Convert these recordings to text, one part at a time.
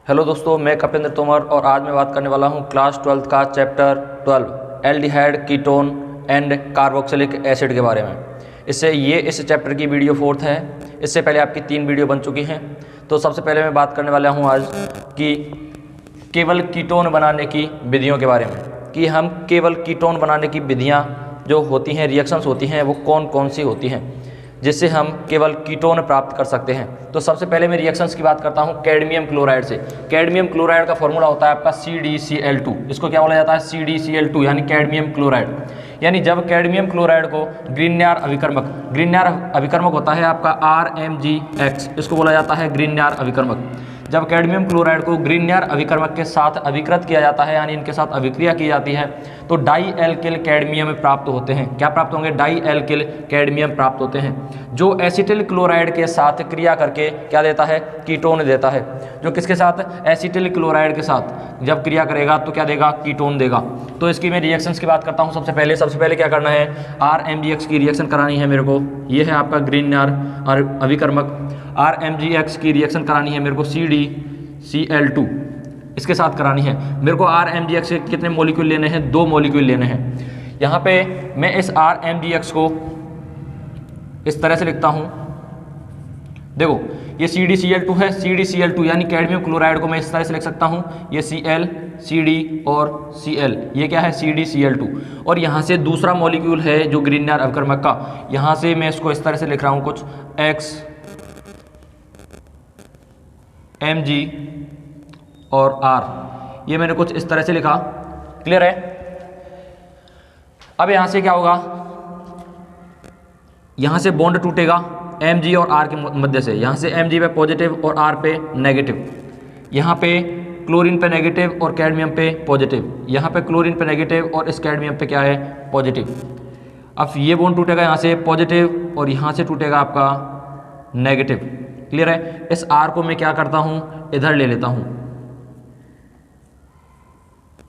Hello दोस्तों, मैं कपिंद्र तोमर और आज मैं बात करने वाला हूं क्लास 12 का chapter 12 aldehyde ketone and carboxylic acid के बारे में। इस चैप्टर की वीडियो 4th है। इससे पहले आपकी 3 वीडियो बन चुकी हैं। तो सबसे पहले मैं बात करने वाला हूं आज कि केवल कीटोन बनाने की विधियों के बारे में, कि हम केवल कीटोन बनाने की विधियाँ जो होती हैं, रिएक्शंस होती हैं, वो कौन कौन सी होती हैं जिससे हम केवल कीटोन प्राप्त कर सकते हैं। तो सबसे पहले मैं रिएक्शंस की बात करता हूं कैडमियम क्लोराइड से। कैडमियम क्लोराइड का फॉर्मूला होता है आपका CdCl2। इसको क्या बोला जाता है? CdCl2 यानी कैडमियम क्लोराइड। यानी जब कैडमियम क्लोराइड को ग्रीनयार अभिकर्मक होता है आपका RMgX, इसको बोला जाता है ग्रीनयार अभिकर्मक। जब कैडमियम क्लोराइड को ग्रीनयार अभिकर्मक के साथ अभिकृत किया जाता है, यानी इनके साथ अभिक्रिया की जाती है, तो डाई एल्किल कैडमियम प्राप्त होते हैं। क्या प्राप्त होंगे? डाई एल्किल कैडमियम प्राप्त होते हैं, जो एसिटिल क्लोराइड के साथ क्रिया करके क्या देता है? कीटोन देता है। जो किसके साथ? एसिटिल क्लोराइड के साथ जब क्रिया करेगा तो क्या देगा? कीटोन देगा। तो इसकी मैं रिएक्शंस की बात करता हूँ। सबसे पहले क्या करना है? RMgX की रिएक्शन करानी है मेरे को। ये है आपका ग्रीनयार अभिकर्मक। RMgX की रिएक्शन करानी है मेरे को CdCl2, इसके साथ करानी है मेरे को। RMgX के कितने मॉलिक्यूल लेने हैं? 2 मॉलिक्यूल लेने हैं। यहाँ पे मैं इस RMgX को इस तरह से लिखता हूँ। देखो, ये CdCl2 है। CdCl2 यानी कैडमियम क्लोराइड को मैं इस तरह से लिख सकता हूँ, ये Cl, Cd और Cl। ये क्या है? CdCl2। और यहाँ से दूसरा मॉलिक्यूल है जो ग्रीनयार अभिकर्मक का, यहाँ से मैं इसको इस तरह से लिख रहा हूँ कुछ X, Mg और R। ये मैंने कुछ इस तरह से लिखा। क्लियर है? अब यहाँ से क्या होगा? यहाँ से बॉन्ड टूटेगा Mg और R के मध्य से। यहाँ से Mg पे पॉजिटिव और R पे नेगेटिव। यहाँ पे क्लोरीन पे नेगेटिव और कैडमियम पे पॉजिटिव। यहाँ पे क्लोरीन पे नेगेटिव और इस कैडमियम पे क्या है? पॉजिटिव। अब ये बॉन्ड टूटेगा यहाँ से पॉजिटिव और यहाँ से टूटेगा आपका नेगेटिव। क्लियर है? इस R को मैं क्या करता हूँ? इधर ले लेता हूँ।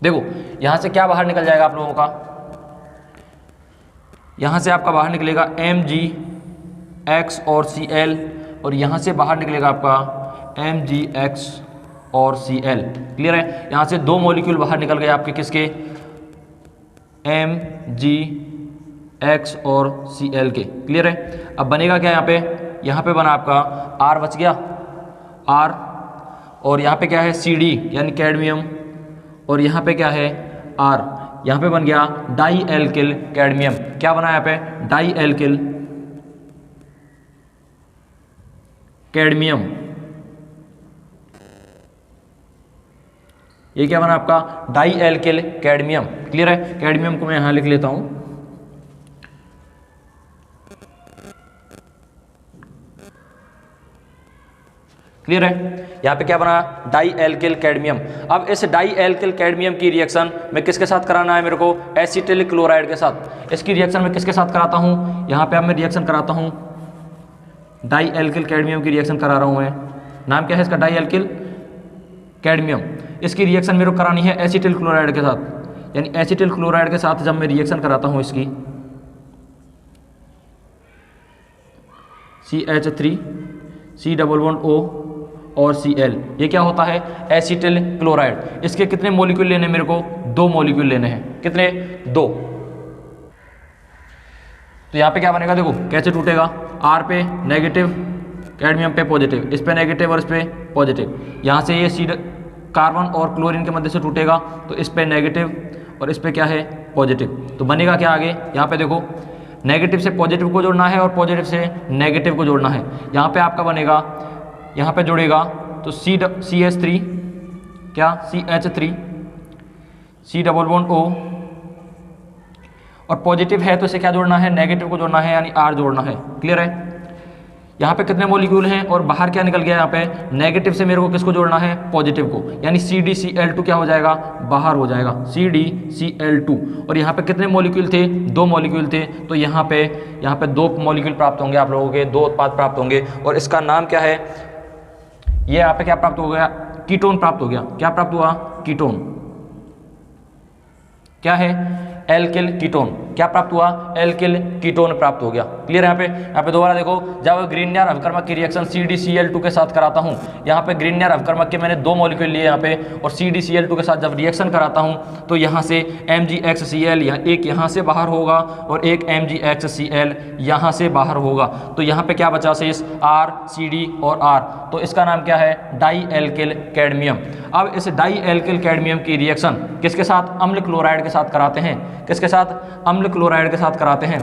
देखो, यहाँ से क्या बाहर निकल जाएगा आप लोगों का? यहाँ से आपका बाहर निकलेगा MgX और Cl, और यहाँ से बाहर निकलेगा आपका MgX और Cl। क्लियर है? यहाँ से 2 मॉलिक्यूल बाहर निकल गए आपके, किसके? MgX और Cl के। क्लियर है? अब बनेगा क्या यहाँ पे? यहाँ पे बना आपका R, बच गया R, और यहाँ पे क्या है? Cd यानी कैडमियम, और यहाँ पे क्या है? R। यहाँ पे बन गया डाई एल्किल कैडमियम। क्या बना यहाँ पे? Dialkyl cadmium. ये क्या बना आपका? Dialkyl cadmium. क्लियर है? कैडमियम को मैं यहाँ लिख लेता हूँ। क्लियर है? यहाँ पे क्या बना? Dialkyl cadmium. अब इस डाई एल्किल कैडमियम की रिएक्शन में किसके साथ कराना है मेरे को? एसिटिल क्लोराइड के साथ। इसकी रिएक्शन में किसके साथ कराता हूँ? यहाँ पे अब मैं रिएक्शन कराता हूँ, डाई एल्किल कैडमियम की रिएक्शन करा रहा हूँ मैं। नाम क्या है इसका? Dialkyl cadmium. इसकी रिएक्शन मेरे को करानी है एसिटिल क्लोराइड के साथ। यानी एसिटिल क्लोराइड के साथ जब मैं रिएक्शन कराता हूँ इसकी, CH3 C++O और Cl, ये क्या होता है? Acetyl chloride. इसके कितने मॉलिक्यूल लेने हैं मेरे को? 2 मॉलिक्यूल लेने हैं। कितने? 2। तो यहाँ पे क्या बनेगा? देखो कैसे टूटेगा। R पे नेगेटिव, कैडमियम पे पॉजिटिव, इस पे नेगेटिव और इस पे पॉजिटिव। यहाँ से ये कार्बन और क्लोरीन के मध्य से टूटेगा, तो इस पे नेगेटिव और इस पे क्या है? पॉजिटिव। तो बनेगा क्या आगे? यहाँ पे देखो, नेगेटिव से पॉजिटिव को जोड़ना है और पॉजिटिव से नेगेटिव को जोड़ना है। यहाँ पे आपका बनेगा, यहाँ पे जोड़ेगा तो CH3, क्या? CH3 C++O, और पॉजिटिव है तो इसे क्या जोड़ना है? नेगेटिव को जोड़ना है, यानी R जोड़ना है। क्लियर है? यहाँ पे कितने मॉलिक्यूल हैं और बाहर क्या निकल गया? यहाँ पे नेगेटिव से मेरे को किसको जोड़ना है? पॉजिटिव को, यानी CdCl2 क्या हो जाएगा? बाहर हो जाएगा, CdCl2। और यहाँ पे कितने मॉलिक्यूल थे? 2 मॉलिक्यूल थे। तो यहाँ पे 2 मॉलिक्यूल प्राप्त होंगे आप लोगों के, 2 उत्पाद प्राप्त होंगे, और इसका नाम क्या है? ये यहाँ पे क्या प्राप्त हो गया? कीटोन प्राप्त हो गया। क्या प्राप्त हुआ? कीटोन। क्या है? Alkyl ketone. क्या प्राप्त हुआ, एल्किल कीटोन प्राप्त हो गया। क्लियर है। यहाँ पे दोबारा देखो, जब ग्रीनियर अभिकर्मक की रिएक्शन CdCl2 के साथ कराता हूँ, यहाँ पे ग्रीनियर अभिकर्मक के मैंने 2 मॉलिक्यूल लिए यहाँ पे, और CdCl2 के साथ जब रिएक्शन कराता हूँ तो यहाँ से MgHCl एक यहाँ से बाहर होगा और एक MgHCl यहाँ से बाहर होगा। तो यहाँ पे क्या बचा शेष, R, CD और R, तो इसका नाम क्या है, डाई एल्किल कैडमियम। अब इस डाई एल्किल कैडमियम की रिएक्शन किसके साथ, अम्ल क्लोराइड के साथ कराते हैं। किसके साथ, अम्ल क्लोराइड के साथ कराते हैं।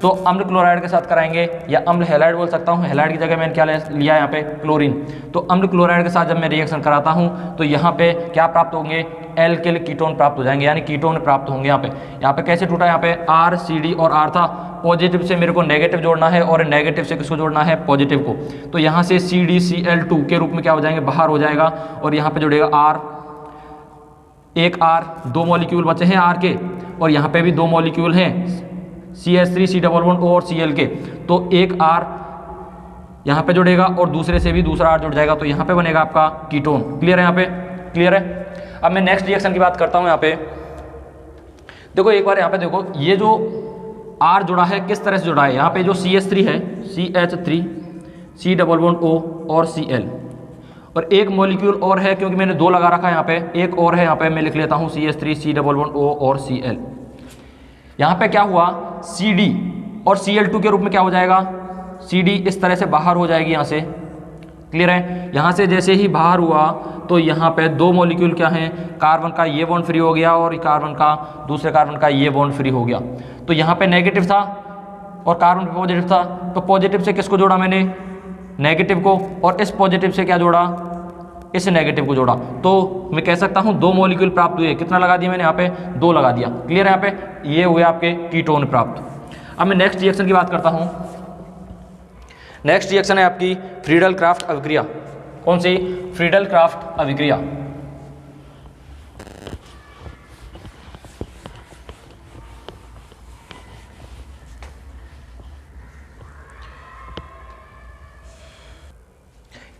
तो अम्ल क्लोराइड के साथ कराएंगे, या अम्ल हैलाइड बोल सकता हूँ, हैलाइड की जगह मैंने क्या लिया यहाँ पे, क्लोरीन। तो अम्ल क्लोराइड के साथ जब मैं रिएक्शन कराता हूँ तो यहाँ पे क्या प्राप्त होंगे, एल्किल कीटोन प्राप्त हो जाएंगे, यानी कीटोन प्राप्त होंगे। यहाँ पे कैसे टूटा, यहाँ पे R, CD और R था, पॉजिटिव से मेरे को नेगेटिव जोड़ना है और नेगेटिव से किसको जोड़ना है, पॉजिटिव को। तो यहाँ से CdCl2 के रूप में क्या हो जाएंगे, बाहर हो जाएगा, और यहाँ पे जुड़ेगा R, एक R, 2 मॉलिक्यूल बचे हैं R के, और यहाँ पे भी 2 मॉलिक्यूल हैं CH3 C11O और Cl के। तो एक R यहाँ पे जुड़ेगा और दूसरे से भी दूसरा R जुड़ जाएगा, तो यहाँ पे बनेगा आपका कीटोन। क्लियर है, यहाँ पे क्लियर है। अब मैं नेक्स्ट रिएक्शन की बात करता हूँ। यहाँ पे देखो, एक बार यहाँ पे देखो, ये जो R जुड़ा है किस तरह से जुड़ा है, यहाँ पे जो CH3 है, CH3 C11O और Cl, और एक मॉलिक्यूल और है, क्योंकि मैंने 2 लगा रखा है, यहाँ पे एक और है, यहाँ पे मैं लिख लेता हूँ CH3 C11O और Cl। यहाँ पे क्या हुआ, CD और Cl2 के रूप में क्या हो जाएगा, CD इस तरह से बाहर हो जाएगी यहाँ से। क्लियर है। यहाँ से जैसे ही बाहर हुआ तो यहाँ पे 2 मॉलिक्यूल क्या हैं, कार्बन का ये बॉन्ड फ्री हो गया और कार्बन का, दूसरे कार्बन का ये बॉन्ड फ्री हो गया। तो यहाँ पे नेगेटिव था और कार्बन पे पॉजिटिव था, तो पॉजिटिव से किसको जोड़ा मैंने, नेगेटिव को, और इस पॉजिटिव से क्या जोड़ा, इस नेगेटिव को जोड़ा। तो मैं कह सकता हूँ 2 मॉलिक्यूल प्राप्त हुए। कितना लगा दिया मैंने, यहाँ पे 2 लगा दिया। क्लियर है। यहाँ पे ये हुए आपके कीटोन प्राप्त। अब मैं नेक्स्ट रिएक्शन की बात करता हूँ। नेक्स्ट रिएक्शन है आपकी फ्रीडल क्राफ्ट अभिक्रिया। कौन सी, फ्रीडल क्राफ्ट अभिक्रिया।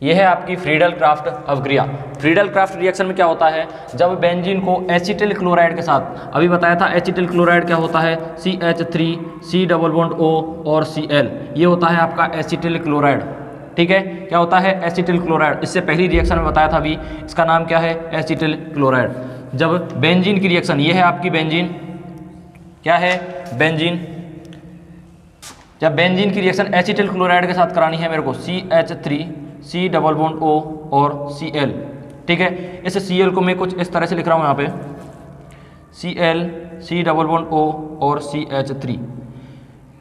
यह है आपकी फ्रीडल क्राफ्ट अभिक्रिया। फ्रीडल क्राफ्ट रिएक्शन में क्या होता है, जब बेंजीन को एसिटिल क्लोराइड के साथ, अभी बताया था एसिटिल क्लोराइड क्या होता है, CH3 C11O और Cl, ये होता है आपका एसिटिल क्लोराइड। ठीक है, क्या होता है, एसिटिल क्लोराइड। इससे पहली रिएक्शन में बताया था अभी, इसका नाम क्या है, एसिटिल क्लोराइड। जब बेंजीन की रिएक्शन, ये है आपकी बेंजीन, क्या है, बेंजीन। जब बेंजीन की रिएक्शन एसिटिल क्लोराइड के साथ करानी है मेरे को, CH3 C11O और Cl। ठीक है, इस Cl को मैं कुछ इस तरह से लिख रहा हूँ यहाँ पे, Cl C11O और CH3।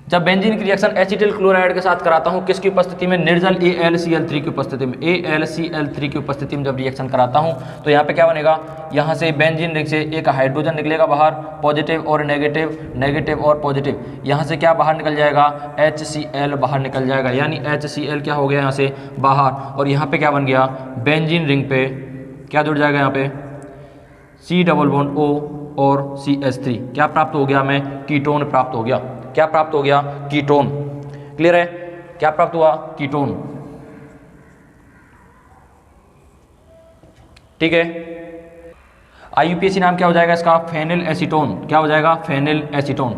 जब बेंजीन की रिएक्शन एसिटिल क्लोराइड के साथ कराता हूँ, किसकी उपस्थिति में, निर्जल AlCl3 की उपस्थिति में, AlCl3 की उपस्थिति में जब रिएक्शन कराता हूँ तो यहाँ पे क्या बनेगा, यहाँ से बेंजीन रिंग से एक हाइड्रोजन निकलेगा बाहर, पॉजिटिव और नेगेटिव, नेगेटिव और पॉजिटिव। यहाँ से क्या बाहर निकल जाएगा, HCl बाहर निकल जाएगा, यानी HCl क्या हो गया यहाँ से बाहर, और यहाँ पे क्या बन गया, बेंजीन रिंग पे क्या जुड़ जाएगा, यहाँ पे C11O और CH3। क्या प्राप्त हो गया, हमें कीटोन प्राप्त हो गया। क्या प्राप्त हो गया, कीटोन। क्लियर है, क्या प्राप्त हुआ, कीटोन। ठीक है, IUPAC नाम क्या हो जाएगा इसका, फेनिल एसीटोन। क्या हो जाएगा, फेनिल एसीटोन।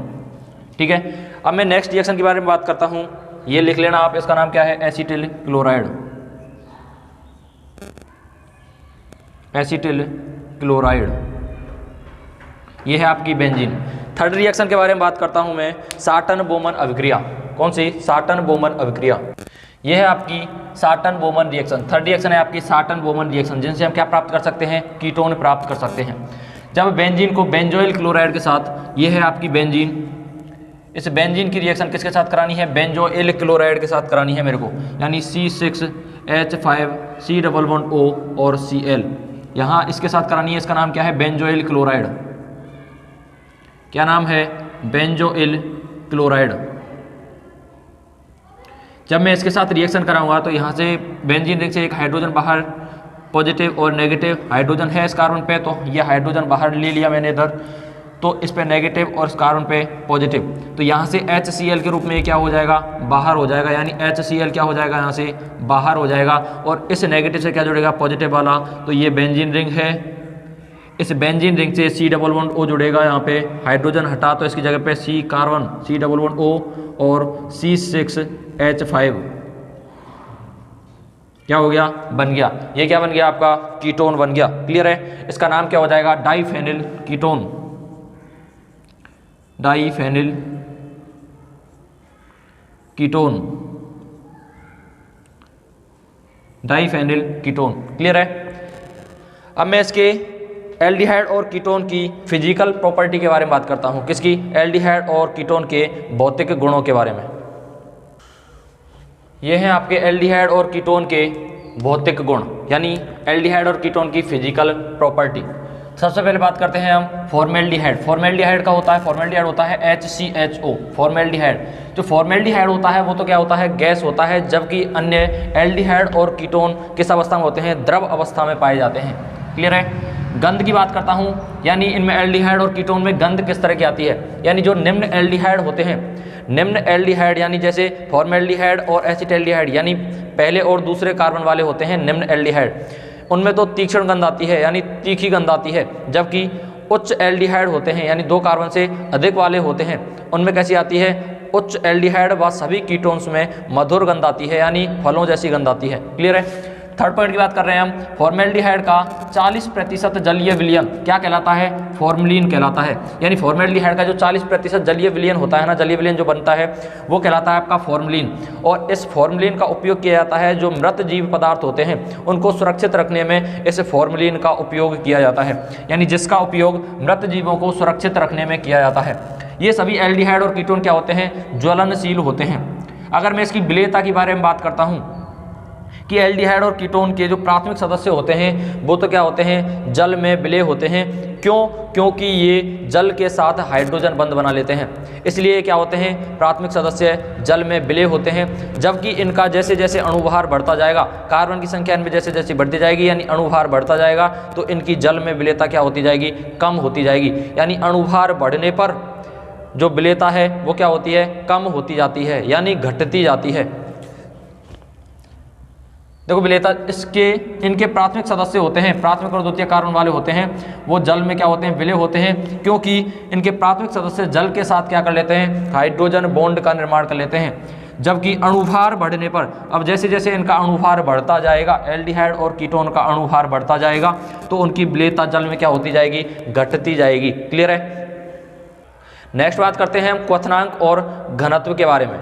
ठीक है, अब मैं नेक्स्ट रिएक्शन के बारे में बात करता हूं, ये लिख लेना आप, इसका नाम क्या है, एसिटिल क्लोराइड। एसिटिल क्लोराइड, ये है आपकी बेंजीन। थर्ड रिएक्शन के बारे में बात करता हूं मैं, साटन बोमन अभिक्रिया। कौन सी, साटन बोमन अभिक्रिया। यह है आपकी साटन बोमन रिएक्शन। थर्ड रिएक्शन है आपकी साटन बोमन रिएक्शन, जिनसे हम क्या प्राप्त कर सकते हैं, कीटोन प्राप्त कर सकते हैं। जब बेंजीन को बेंजोइल क्लोराइड के साथ, ये है आपकी बेंजीन, इस बेंजीन की रिएक्शन किसके साथ करानी है, बेंजोइल क्लोराइड के साथ करानी है मेरे को, यानी C6H5 C11O और Cl, यहाँ इसके साथ करानी है। इसका नाम क्या है, बेंजोइल क्लोराइड। क्या नाम है, बेंजोइल क्लोराइड। जब मैं इसके साथ रिएक्शन कराऊंगा तो यहाँ से बेंजीन रिंग से एक हाइड्रोजन बाहर, पॉजिटिव और नेगेटिव, हाइड्रोजन है इस कार्बन पे तो ये हाइड्रोजन बाहर ले लिया मैंने इधर, तो इस पे नेगेटिव और इस कार्बन पे पॉजिटिव, तो यहाँ से HCl के रूप में क्या हो जाएगा, बाहर हो जाएगा, यानी HCl क्या हो जाएगा, यहाँ से बाहर हो जाएगा, और इस नेगेटिव से क्या जुड़ेगा, पॉजिटिव वाला, तो ये बेंजीन रिंग है, इस बेंजीन रिंग से C डबल बॉन्ड O जुड़ेगा, यहाँ पे हाइड्रोजन हटा तो इसकी जगह पे C carbon C double bond O और C6H5 क्या हो गया, बन गया। ये क्या बन गया आपका, कीटोन बन गया। क्लियर है। इसका नाम क्या हो जाएगा, diphenyl ketone, diphenyl ketone, diphenyl ketone. Clear है। अब मैं इसके एल्डिहाइड और कीटोन की फिजिकल प्रॉपर्टी के बारे में बात करता हूं। किसकी, एल्डिहाइड और कीटोन के भौतिक गुणों के बारे में। ये हैं आपके एल्डिहाइड और कीटोन के भौतिक गुण, यानी एल्डिहाइड और कीटोन की फिजिकल प्रॉपर्टी। सबसे पहले बात करते हैं हम फॉर्मेल्डिहाइड। फॉर्मेल्डिहाइड का होता है, फॉर्मेल्डिहाइड होता है HCHO। फॉर्मेल्डिहाइड, जो फॉर्मेल्डिहाइड होता है वो तो क्या होता है, गैस होता है, जबकि अन्य एल्डिहाइड और कीटोन किस अवस्था में होते हैं, द्रव अवस्था में पाए जाते हैं। क्लियर है। गंध की बात करता हूँ, यानी इनमें एल्डिहाइड और कीटोन में गंध किस तरह की आती है, यानी जो निम्न एल्डिहाइड होते हैं, निम्न एल्डिहाइड यानी जैसे फॉर्मेल्डिहाइड और एसिटाल्डिहाइड, यानी पहले और दूसरे कार्बन वाले होते हैं निम्न एल्डिहाइड, उनमें तो तीक्ष्ण गंध आती है, यानी तीखी गंध आती है। जबकि उच्च एल्डिहाइड होते हैं, यानी 2 कार्बन से अधिक वाले होते हैं, उनमें कैसी आती है, उच्च एल्डिहाइड व सभी कीटोन्स में मधुर गंध आती है, यानी फलों जैसी गंध आती है। क्लियर है। थर्ड पॉइंट की बात कर रहे हैं हम, फॉर्मेल्डिहाइड का 40% जलीय विलयन क्या कहलाता है, फॉर्मलिन कहलाता है। यानी फॉर्मेल्डिहाइड का जो 40% जलीय विलयन होता है ना, जलीय विलयन जो बनता है वो कहलाता है आपका फॉर्मलिन। और इस फॉर्मलिन का उपयोग किया जाता है, जो मृत जीव पदार्थ होते हैं उनको सुरक्षित रखने में इस फॉर्मलिन का उपयोग किया जाता है, यानी जिसका उपयोग मृत जीवों को सुरक्षित रखने में किया जाता है। ये सभी एल्डिहाइड और कीटोन क्या होते हैं, ज्वलनशील होते हैं। अगर मैं इसकी विलेयता के बारे में बात करता हूँ कि एल्डिहाइड और कीटोन के जो प्राथमिक सदस्य होते हैं वो तो क्या होते हैं, जल में विलय होते हैं। क्यों, क्योंकि ये जल के साथ हाइड्रोजन बंध बना लेते हैं, इसलिए क्या होते हैं, प्राथमिक सदस्य जल में विलय होते हैं। जबकि इनका जैसे जैसे अणुभार बढ़ता जाएगा, कार्बन की संख्या इनमें जैसे जैसे बढ़ती जाएगी, यानी अणुभार बढ़ता जाएगा, तो इनकी जल में विलेयता क्या होती जाएगी, कम होती जाएगी। यानी अणुभार बढ़ने पर जो विलेयता है वो क्या होती है, कम होती जाती है, यानी घटती जाती है। देखो विलेयता, इसके इनके प्राथमिक सदस्य होते हैं, प्राथमिक और द्वितीय कार्बन वाले होते हैं, वो जल में क्या होते हैं, विलय होते हैं, क्योंकि इनके प्राथमिक सदस्य जल के साथ क्या कर लेते हैं, हाइड्रोजन बॉन्ड का निर्माण कर लेते हैं। जबकि अणुभार बढ़ने पर, अब जैसे जैसे इनका अणुभार बढ़ता जाएगा, एल्डिहाइड और कीटोन का अणुभार बढ़ता जाएगा, तो उनकी विलेयता जल में क्या होती जाएगी, घटती जाएगी। क्लियर है। नेक्स्ट बात करते हैं हम क्वथनांक और घनत्व के बारे में।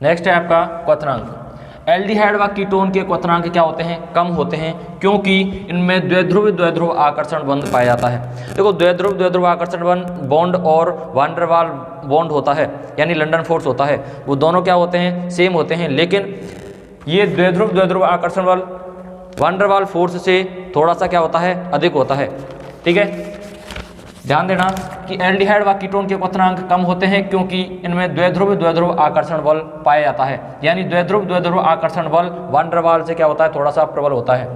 नेक्स्ट है आपका क्वथनांक। एल्डिहाइड व कीटोन के क्वथनांक क्या होते हैं, कम होते हैं, क्योंकि इनमें द्विध्रुव आकर्षण बंध पाया जाता है। देखो द्विध्रुव आकर्षण बॉन्ड और वान डेर वाल बॉन्ड होता है, यानी लंदन फोर्स होता है, वो दोनों क्या होते हैं, सेम होते हैं। लेकिन ये द्विध्रुव आकर्षण बल वान डेर वाल फोर्स से थोड़ा सा क्या होता है, अधिक होता है। ठीक है। ध्यान देना कि एल्डिहाइड व कीटोन के क्वथनांक कम होते हैं, क्योंकि इनमें द्विध्रुव आकर्षण बल पाया जाता है, यानी द्विध्रुव आकर्षण बल वान डेर वाल से क्या होता है, थोड़ा सा प्रबल होता है।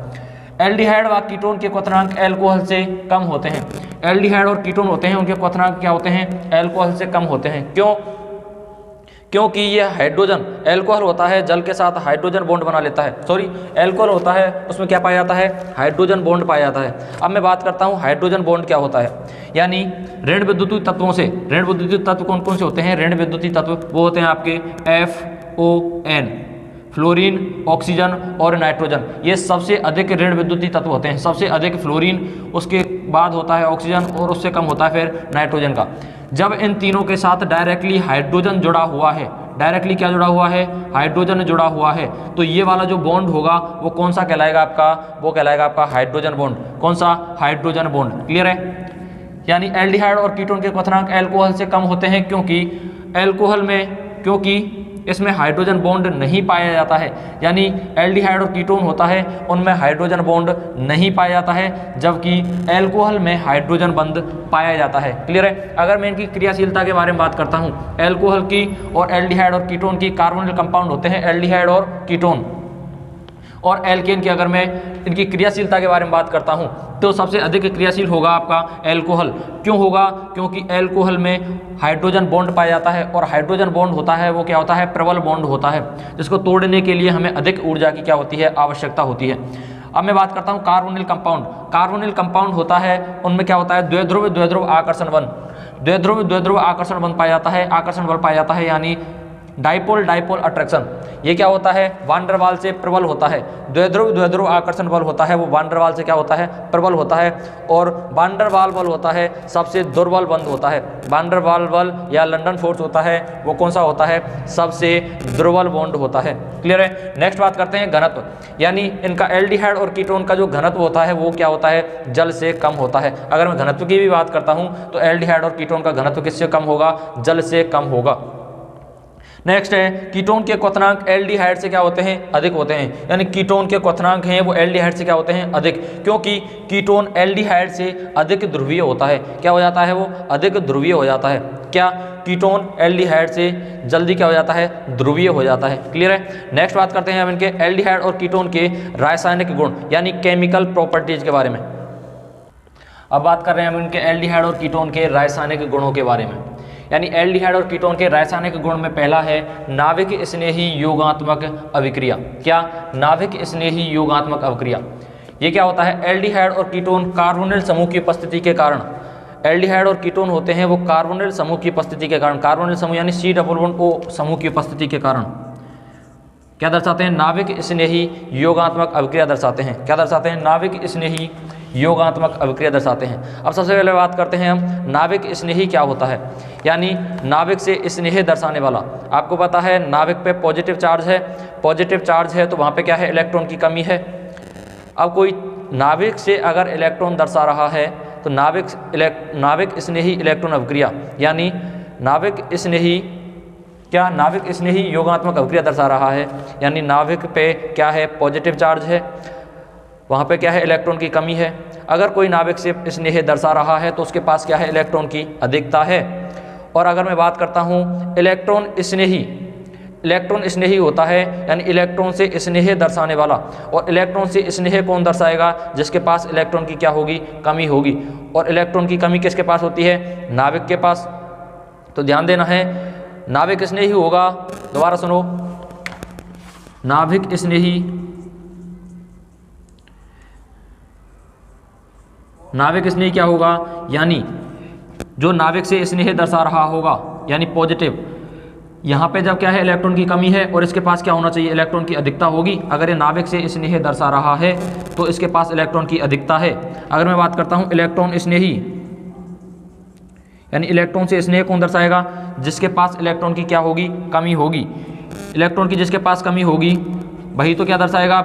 एल्डिहाइड व कीटोन के क्वथनांक अल्कोहल से कम होते हैं। एल्डिहाइड और कीटोन होते हैं, उनके क्वथनांक क्या होते हैं, अल्कोहल से कम होते हैं। क्यों, क्योंकि ये हाइड्रोजन, एल्कोहल होता है जल के साथ हाइड्रोजन बॉन्ड बना लेता है, सॉरी एल्कोहल होता है उसमें क्या पाया जाता है, हाइड्रोजन बॉन्ड पाया जाता है। अब मैं बात करता हूँ हाइड्रोजन बॉन्ड क्या होता है, यानी ऋण विद्युतीय तत्वों से, ऋण विद्युतीय तत्व कौन कौन से होते हैं, ऋण विद्युतीय तत्व वो होते हैं आपके FON, फ्लोरीन, ऑक्सीजन और नाइट्रोजन। ये सबसे अधिक ऋण विद्युतीय तत्व होते हैं, सबसे अधिक फ्लोरीन, उसके बाद होता है ऑक्सीजन और उससे कम होता है फिर नाइट्रोजन का। जब इन तीनों के साथ डायरेक्टली हाइड्रोजन जुड़ा हुआ है, डायरेक्टली क्या जुड़ा हुआ है, हाइड्रोजन जुड़ा हुआ है, तो ये वाला जो बॉन्ड होगा वो कौन सा कहलाएगा आपका, वो कहलाएगा आपका हाइड्रोजन बॉन्ड। कौन सा, हाइड्रोजन बॉन्ड। क्लियर है। यानी एल्डिहाइड और कीटोन के क्वथनांक अल्कोहल से कम होते हैं, क्योंकि अल्कोहल में, क्योंकि इसमें हाइड्रोजन बॉन्ड नहीं पाया जाता है, यानी एल्डिहाइड और कीटोन होता है उनमें हाइड्रोजन बॉन्ड नहीं पाया जाता है, जबकि अल्कोहल में हाइड्रोजन बंध पाया जाता है। क्लियर है। अगर मैं इनकी क्रियाशीलता के बारे में बात करता हूँ, अल्कोहल की और एल्डिहाइड और कीटोन की कार्बोनिल कंपाउंड होते हैं एल्डिहाइड और कीटोन, और एल्केन की अगर मैं इनकी क्रियाशीलता के बारे में बात करता हूँ तो सबसे अधिक क्रियाशील होगा आपका अल्कोहल। क्यों होगा, क्योंकि अल्कोहल में हाइड्रोजन बॉन्ड पाया जाता है, और हाइड्रोजन बॉन्ड होता है वो क्या होता है, प्रबल बॉन्ड होता है, जिसको तोड़ने के लिए हमें अधिक ऊर्जा की क्या होती है, आवश्यकता होती है। अब मैं बात करता हूँ कार्बोनिल कंपाउंड। कार्बोनिल कंपाउंड होता है, उनमें क्या होता है, द्विध्रुव आकर्षण बल, द्विध्रुव आकर्षण बल पाया जाता है, आकर्षण बल पाया जाता है, यानी डाइपोल अट्रैक्शन। ये क्या होता है, वान डेर वाल से प्रबल होता है। द्विध्रुव आकर्षण बल होता है वो वान डेर वाल से क्या होता है, प्रबल होता है। और वान डेर वाल बल होता है सबसे दुर्बल बंध होता है। वान डेर वाल बल या लंदन फोर्स होता है वो कौन सा होता है, सबसे दुर्बल बॉन्ड होता है। क्लियर है। नेक्स्ट बात करते हैं घनत्व, यानी इनका एल्डिहाइड और कीटोन का जो घनत्व होता है वो क्या होता है, जल से कम होता है। अगर मैं घनत्व की भी बात करता हूँ तो एल्डिहाइड और कीटोन का घनत्व किससे कम होगा, जल से कम होगा। नेक्स्ट है कीटोन के क्वथनांक एल्डिहाइड से क्या होते हैं, अधिक होते हैं, यानी कीटोन के क्वथनांक हैं वो एल्डिहाइड से क्या होते हैं, अधिक, क्योंकि कीटोन एल्डिहाइड से अधिक ध्रुवीय होता है। क्या हो जाता है, वो अधिक ध्रुवीय हो जाता है। क्या, कीटोन एल्डिहाइड से जल्दी क्या हो जाता है, ध्रुवीय हो जाता है। क्लियर है। नेक्स्ट बात करते हैं हम इनके एल्डिहाइड और कीटोन के रासायनिक गुण यानी केमिकल प्रॉपर्टीज के बारे में। अब बात कर रहे हैं हम इनके एल्डिहाइड और कीटोन के रासायनिक गुणों के बारे में, यानी एल्डिहाइड और कीटोन के रासायनिक गुण में पहला है नाभिक स्नेही योगात्मक अभिक्रिया। क्या, नाभिक स्नेही योगात्मक अभिक्रिया। ये क्या होता है, एल्डिहाइड और कीटोन कार्बोनिल समूह की उपस्थिति के कारण, एल्डिहाइड और कीटोन होते हैं वो कार्बोनिल समूह की उपस्थिति के कारण, कार्बोनिल समूह यानी C+O समूह की उपस्थिति के कारण क्या दर्शाते हैं, नाभिक स्नेही योगात्मक अभिक्रिया दर्शाते हैं। क्या दर्शाते हैं, नाभिक स्नेही योगात्मक अभिक्रिया दर्शाते हैं। अब सबसे पहले बात करते हैं हम नाभिक स्नेही क्या होता है, यानी नाभिक से स्नेह दर्शाने वाला। आपको पता है नाभिक पे पॉजिटिव चार्ज है तो वहाँ पे क्या है, इलेक्ट्रॉन की कमी है। अब कोई नाभिक से अगर इलेक्ट्रॉन दर्शा रहा है तो नाभिक स्नेही इलेक्ट्रॉन अभिक्रिया, यानी नाभिक स्नेही योगात्मक अभिक्रिया दर्शा रहा है, यानी नाभिक पे क्या है, पॉजिटिव चार्ज है, वहाँ पे क्या है, इलेक्ट्रॉन की कमी है। अगर कोई नाभिक से स्नेह दर्शा रहा है तो उसके पास क्या है, इलेक्ट्रॉन की अधिकता है। और अगर मैं बात करता हूँ इलेक्ट्रॉन स्नेही होता है, यानी इलेक्ट्रॉन से स्नेह दर्शाने वाला। और इलेक्ट्रॉन से स्नेह कौन दर्शाएगा, जिसके पास इलेक्ट्रॉन की क्या होगी, कमी होगी। और इलेक्ट्रॉन की कमी किसके पास होती है, नाभिक के पास। तो ध्यान देना है, नाभिक स्नेही होगा, दोबारा सुनो, नाभिक स्नेही क्या होगा, यानी जो नाभिक से स्नेह दर्शा रहा होगा, यानी पॉजिटिव। यहाँ पे जब क्या है, इलेक्ट्रॉन की कमी है और इसके पास क्या होना चाहिए, इलेक्ट्रॉन की अधिकता होगी। अगर ये नाभिक से स्नेह दर्शा रहा है तो इसके पास इलेक्ट्रॉन की अधिकता है। अगर मैं बात करता हूँ इलेक्ट्रॉन स्नेही, यानी इलेक्ट्रॉन से स्नेह कौन दर्शाएगा, जिसके पास इलेक्ट्रॉन की क्या होगी, कमी होगी। इलेक्ट्रॉन की जिसके पास कमी होगी वही तो क्या दर्शाएगा,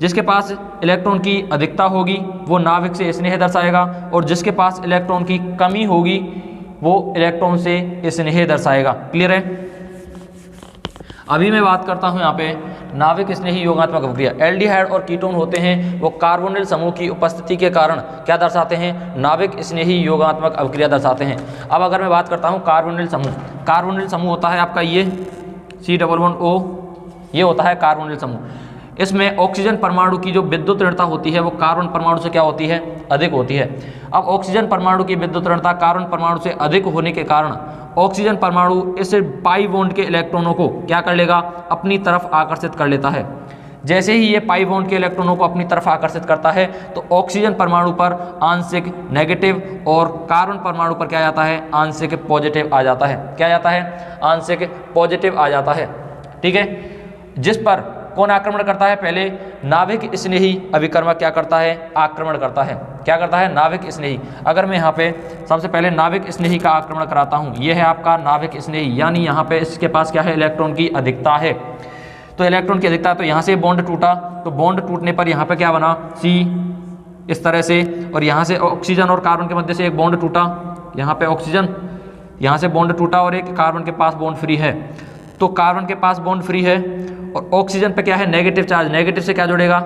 जिसके पास इलेक्ट्रॉन की अधिकता होगी वो नाभिक से स्नेह दर्शाएगा, और जिसके पास इलेक्ट्रॉन की कमी होगी वो इलेक्ट्रॉन से स्नेह दर्शाएगा। क्लियर है। अभी मैं बात करता हूँ यहाँ पे नाभिक स्नेही योगात्मक अभिक्रिया। एल्डिहाइड और कीटोन होते हैं वो कार्बोनिल समूह की उपस्थिति के कारण क्या दर्शाते हैं, नाभिक स्नेही योगात्मक अभिक्रिया दर्शाते हैं। अब अगर मैं बात करता हूँ कार्बोनिल समूह होता है आपका ये C+O, ये होता है कार्बोनिल समूह। इसमें ऑक्सीजन परमाणु की जो विद्युत ऋणता होती है वो कार्बन परमाणु से क्या होती है, अधिक होती है। अब ऑक्सीजन परमाणु की विद्युत ऋणता कार्बन परमाणु से अधिक होने के कारण ऑक्सीजन परमाणु इस पाई बॉन्ड के इलेक्ट्रॉनों को क्या कर लेगा, अपनी तरफ आकर्षित कर लेता है। जैसे ही ये पाई बॉन्ड के इलेक्ट्रॉनों को अपनी तरफ आकर्षित करता है तो ऑक्सीजन परमाणु पर आंशिक नेगेटिव और कार्बन परमाणु पर क्या जाता है, आंशिक पॉजिटिव आ जाता है। क्या जाता है, आंशिक पॉजिटिव आ जाता है। ठीक है। जिस पर कौन आक्रमण करता है, पहले नाभिक स्नेही अभिकर्मक क्या करता है, आक्रमण करता है। क्या करता है, नाभिक स्नेही। अगर मैं यहाँ पे सबसे पहले नाभिक स्नेही का आक्रमण कराता हूँ, ये है आपका नाभिक स्नेही, यानी यहाँ पे इसके पास क्या है, इलेक्ट्रॉन की अधिकता है। तो इलेक्ट्रॉन की अधिकता, तो यहाँ से बॉन्ड टूटा, तो बॉन्ड टूटने पर यहाँ पे क्या बना, C इस तरह से, और यहाँ से ऑक्सीजन और कार्बन के मध्य से एक बॉन्ड टूटा, यहाँ पे ऑक्सीजन, यहाँ से बॉन्ड टूटा और एक कार्बन के पास बॉन्ड फ्री है। तो कार्बन के पास बॉन्ड फ्री है और ऑक्सीजन पे क्या है, नेगेटिव चार्ज। नेगेटिव से क्या जुड़ेगा,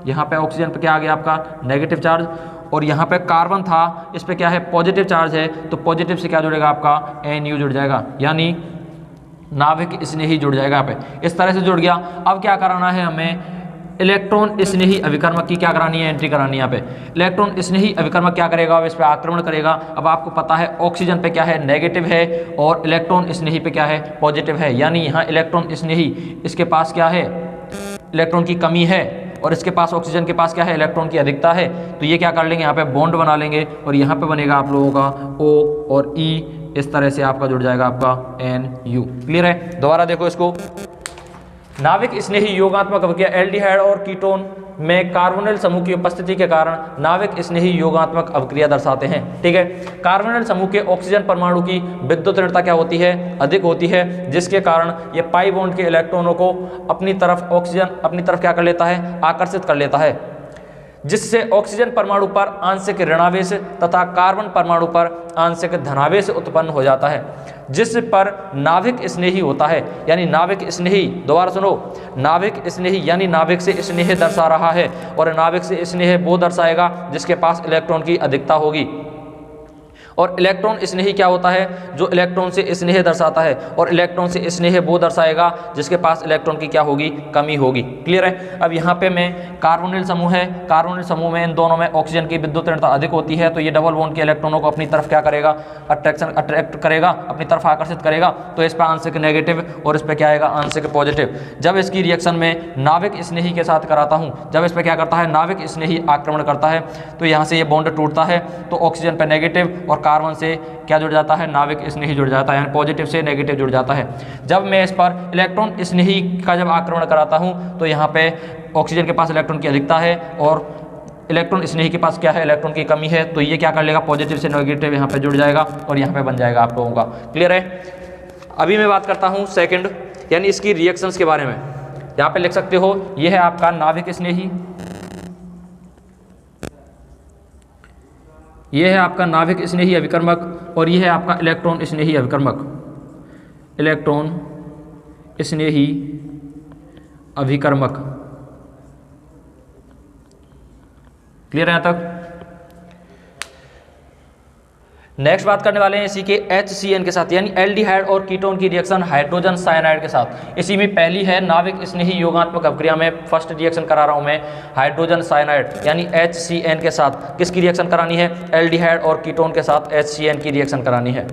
यहाँ पे ऑक्सीजन पे क्या आ गया आपका, नेगेटिव चार्ज, और यहाँ पे कार्बन था, इस पे क्या है, पॉजिटिव चार्ज है, तो पॉजिटिव से क्या जुड़ेगा आपका, NU जुड़ जाएगा, यानी नाभिक स्नेही जुड़ जाएगा यहाँ पे। इस तरह से जुड़ गया। अब क्या कराना है हमें, इलेक्ट्रॉन स्नेही अभिकर्मक की क्या करानी है, एंट्री करानी है यहाँ पे। इलेक्ट्रॉन स्नेही अभिकर्मक क्या करेगा, इस पे आक्रमण करेगा। अब आपको पता है ऑक्सीजन पे क्या है, नेगेटिव है, और इलेक्ट्रॉन स्नेही पे क्या है, पॉजिटिव है, यानी यहाँ इलेक्ट्रॉन स्नेही, इसके पास क्या है, इलेक्ट्रॉन की कमी है, और इसके पास ऑक्सीजन के पास क्या है, इलेक्ट्रॉन की अधिकता है, तो ये क्या कर लेंगे, यहाँ पे बॉन्ड बना लेंगे और यहाँ पे बनेगा आप लोगों का O और E, इस तरह से आपका जुड़ जाएगा आपका NU। क्लियर है? दोबारा देखो इसको, नाविक स्नेही योगात्मक अभिक्रिया एल्डिहाइड और कीटोन में कार्बोनिल समूह की उपस्थिति के कारण नाविक स्नेही योगात्मक अभिक्रिया दर्शाते हैं। ठीक है, कार्बोनिल समूह के ऑक्सीजन परमाणु की विद्युत ऋणता क्या होती है, अधिक होती है, जिसके कारण ये पाई बॉन्ड के इलेक्ट्रॉनों को अपनी तरफ ऑक्सीजन अपनी तरफ क्या कर लेता है, आकर्षित कर लेता है, जिससे ऑक्सीजन परमाणु पर आंशिक ऋणावेश तथा कार्बन परमाणु पर आंशिक धनावेश उत्पन्न हो जाता है, जिस पर नाभिक स्नेही होता है। यानी नाभिक स्नेही, दोबारा सुनो, नाभिक स्नेही यानी नाभिक से स्नेह दर्शा रहा है, और नाभिक से स्नेह वो दर्शाएगा जिसके पास इलेक्ट्रॉन की अधिकता होगी। और इलेक्ट्रॉन स्नेही क्या होता है, जो इलेक्ट्रॉन से स्नेह दर्शाता है, और इलेक्ट्रॉन से स्नेह वो दर्शाएगा जिसके पास इलेक्ट्रॉन की क्या होगी, कमी होगी। क्लियर है? अब यहाँ पे मैं कार्बोनिल समूह है, कार्बोनिल समूह में इन दोनों में ऑक्सीजन की विद्युत ऋणता अधिक होती है, तो ये डबल बॉन्ड के इलेक्ट्रॉनों को अपनी तरफ क्या करेगा, अट्रैक्ट करेगा, अपनी तरफ आकर्षित करेगा, तो इस पर आंशिक नेगेटिव और इस पर क्या आएगा, आंशिक पॉजिटिव। जब इसकी रिएक्शन में नाविक स्नेही के साथ कराता हूँ, जब इस पर क्या करता है, नाविक स्नेही आक्रमण करता है, तो यहाँ से ये बॉन्ड टूटता है, तो ऑक्सीजन पर नेगेटिव और कार्बन से क्या जुड़ जाता है, नाविक स्नेही जुड़ जाता है, यानी पॉजिटिव से नेगेटिव जुड़ जाता है। जब मैं इस पर इलेक्ट्रॉन स्नेही का जब आक्रमण कराता हूं, तो यहाँ पे ऑक्सीजन के पास इलेक्ट्रॉन की अधिकता है और इलेक्ट्रॉन स्नेही के पास क्या है, इलेक्ट्रॉन की कमी है, तो ये क्या कर लेगा, पॉजिटिव से नेगेटिव यहाँ पे जुड़ जाएगा और यहाँ पे बन जाएगा आप लोगों का। क्लियर है? अभी मैं बात करता हूँ सेकेंड, यानी इसकी रिएक्शंस के बारे में। यहाँ पे लिख सकते हो, ये है आपका नाविक स्नेही, यह है आपका नाभिक स्नेही अभिकर्मक, और यह है आपका इलेक्ट्रॉन स्नेही अभिकर्मक, इलेक्ट्रॉन स्नेही अभिकर्मक। क्लियर है यहाँ तक? नेक्स्ट बात करने वाले हैं इसी के HCN के साथ, यानी एल्डिहाइड और कीटोन की रिएक्शन हाइड्रोजन साइनाइड के साथ। इसी में पहली है नाविक स्नेही योगात्मक अभिक्रिया में फर्स्ट रिएक्शन करा रहा हूं मैं हाइड्रोजन साइनाइड यानी HCN के साथ। किसकी रिएक्शन करानी है, एल्डिहाइड और कीटोन के साथ HCN की रिएक्शन करानी है।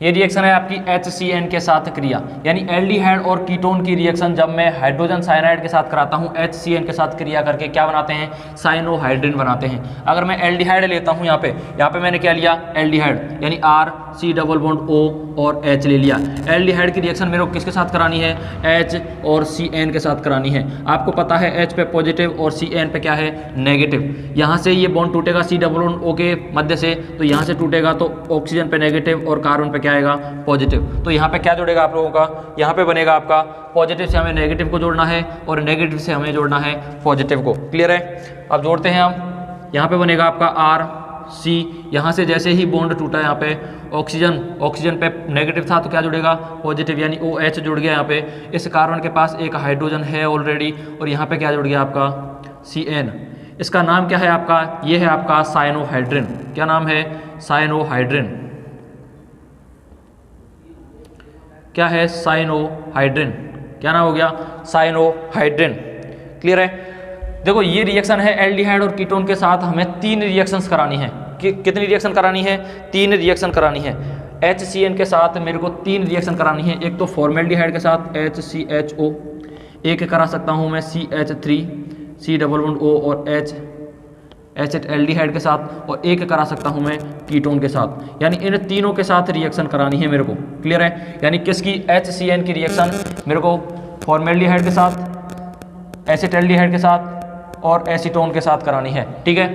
ये रिएक्शन है आपकी HCN के साथ क्रिया, यानी एल्डिहाइड और कीटोन की रिएक्शन जब मैं हाइड्रोजन साइनाइड के साथ कराता हूँ, HCN के साथ क्रिया करके क्या बनाते हैं, साइनोहाइड्रिन बनाते हैं। अगर मैं एल्डिहाइड लेता हूँ, यहाँ पे मैंने क्या लिया, एल्डिहाइड, यानी R C double bond O और H ले लिया। एल्डिहाइड की रिएक्शन मेरे को किसके साथ करानी है, H और CN के साथ करानी है। आपको पता है H पे पॉजिटिव और CN पे क्या है, नेगेटिव। यहाँ से ये बॉन्ड टूटेगा C डबल बॉन्ड O के मध्य से, तो यहाँ से टूटेगा तो ऑक्सीजन पे नेगेटिव और कार्बन पे क्या आएगा, पॉजिटिव। तो यहाँ पे क्या जुड़ेगा आप लोगों का, यहाँ पे बनेगा आपका पॉजिटिव से हमें नेगेटिव को जोड़ना है और नेगेटिव से हमें जोड़ना है पॉजिटिव को। क्लियर है? अब जोड़ते हैं हम। यहाँ पे बनेगा आपका RC, यहाँ से जैसे ही बॉन्ड टूटा यहाँ पे ऑक्सीजन पे नेगेटिव था तो क्या जुड़ेगा, पॉजिटिव, यानी OH जुड़ गया यहाँ पे। इस कार्बन के पास एक हाइड्रोजन है ऑलरेडी और यहाँ पे क्या जुड़ गया आपका, CN। इसका नाम क्या है आपका, ये है आपका साइनोहाइड्रिन। क्या नाम है, साइनोहाइड्रिन। क्या है, साइनोहाइड्रिन। क्या नाम हो गया, साइनोहाइड्रिन। क्लियर है? देखो ये रिएक्शन है एल्डिहाइड और कीटोन के साथ, हमें 3 रिएक्शंस करानी है। कितनी रिएक्शन करानी है, 3 रिएक्शन करानी है। HCN के साथ मेरे को 3 रिएक्शन करानी है। एक तो फॉर्मेल्डिहाइड के साथ HCHO, एक करा सकता हूँ मैं CH3 C double bond O और H एल्डिहाइड के साथ, और एक करा सकता हूँ मैं कीटोन के साथ। यानी इन तीनों के साथ रिएक्शन करानी है मेरे को। क्लियर है? यानी किसकी, HCN की रिएक्शन मेरे को फॉर्मेल्डिहाइड के साथ, एसिटेल्डिहाइड के साथ और एसीटोन के साथ करानी है। ठीक है,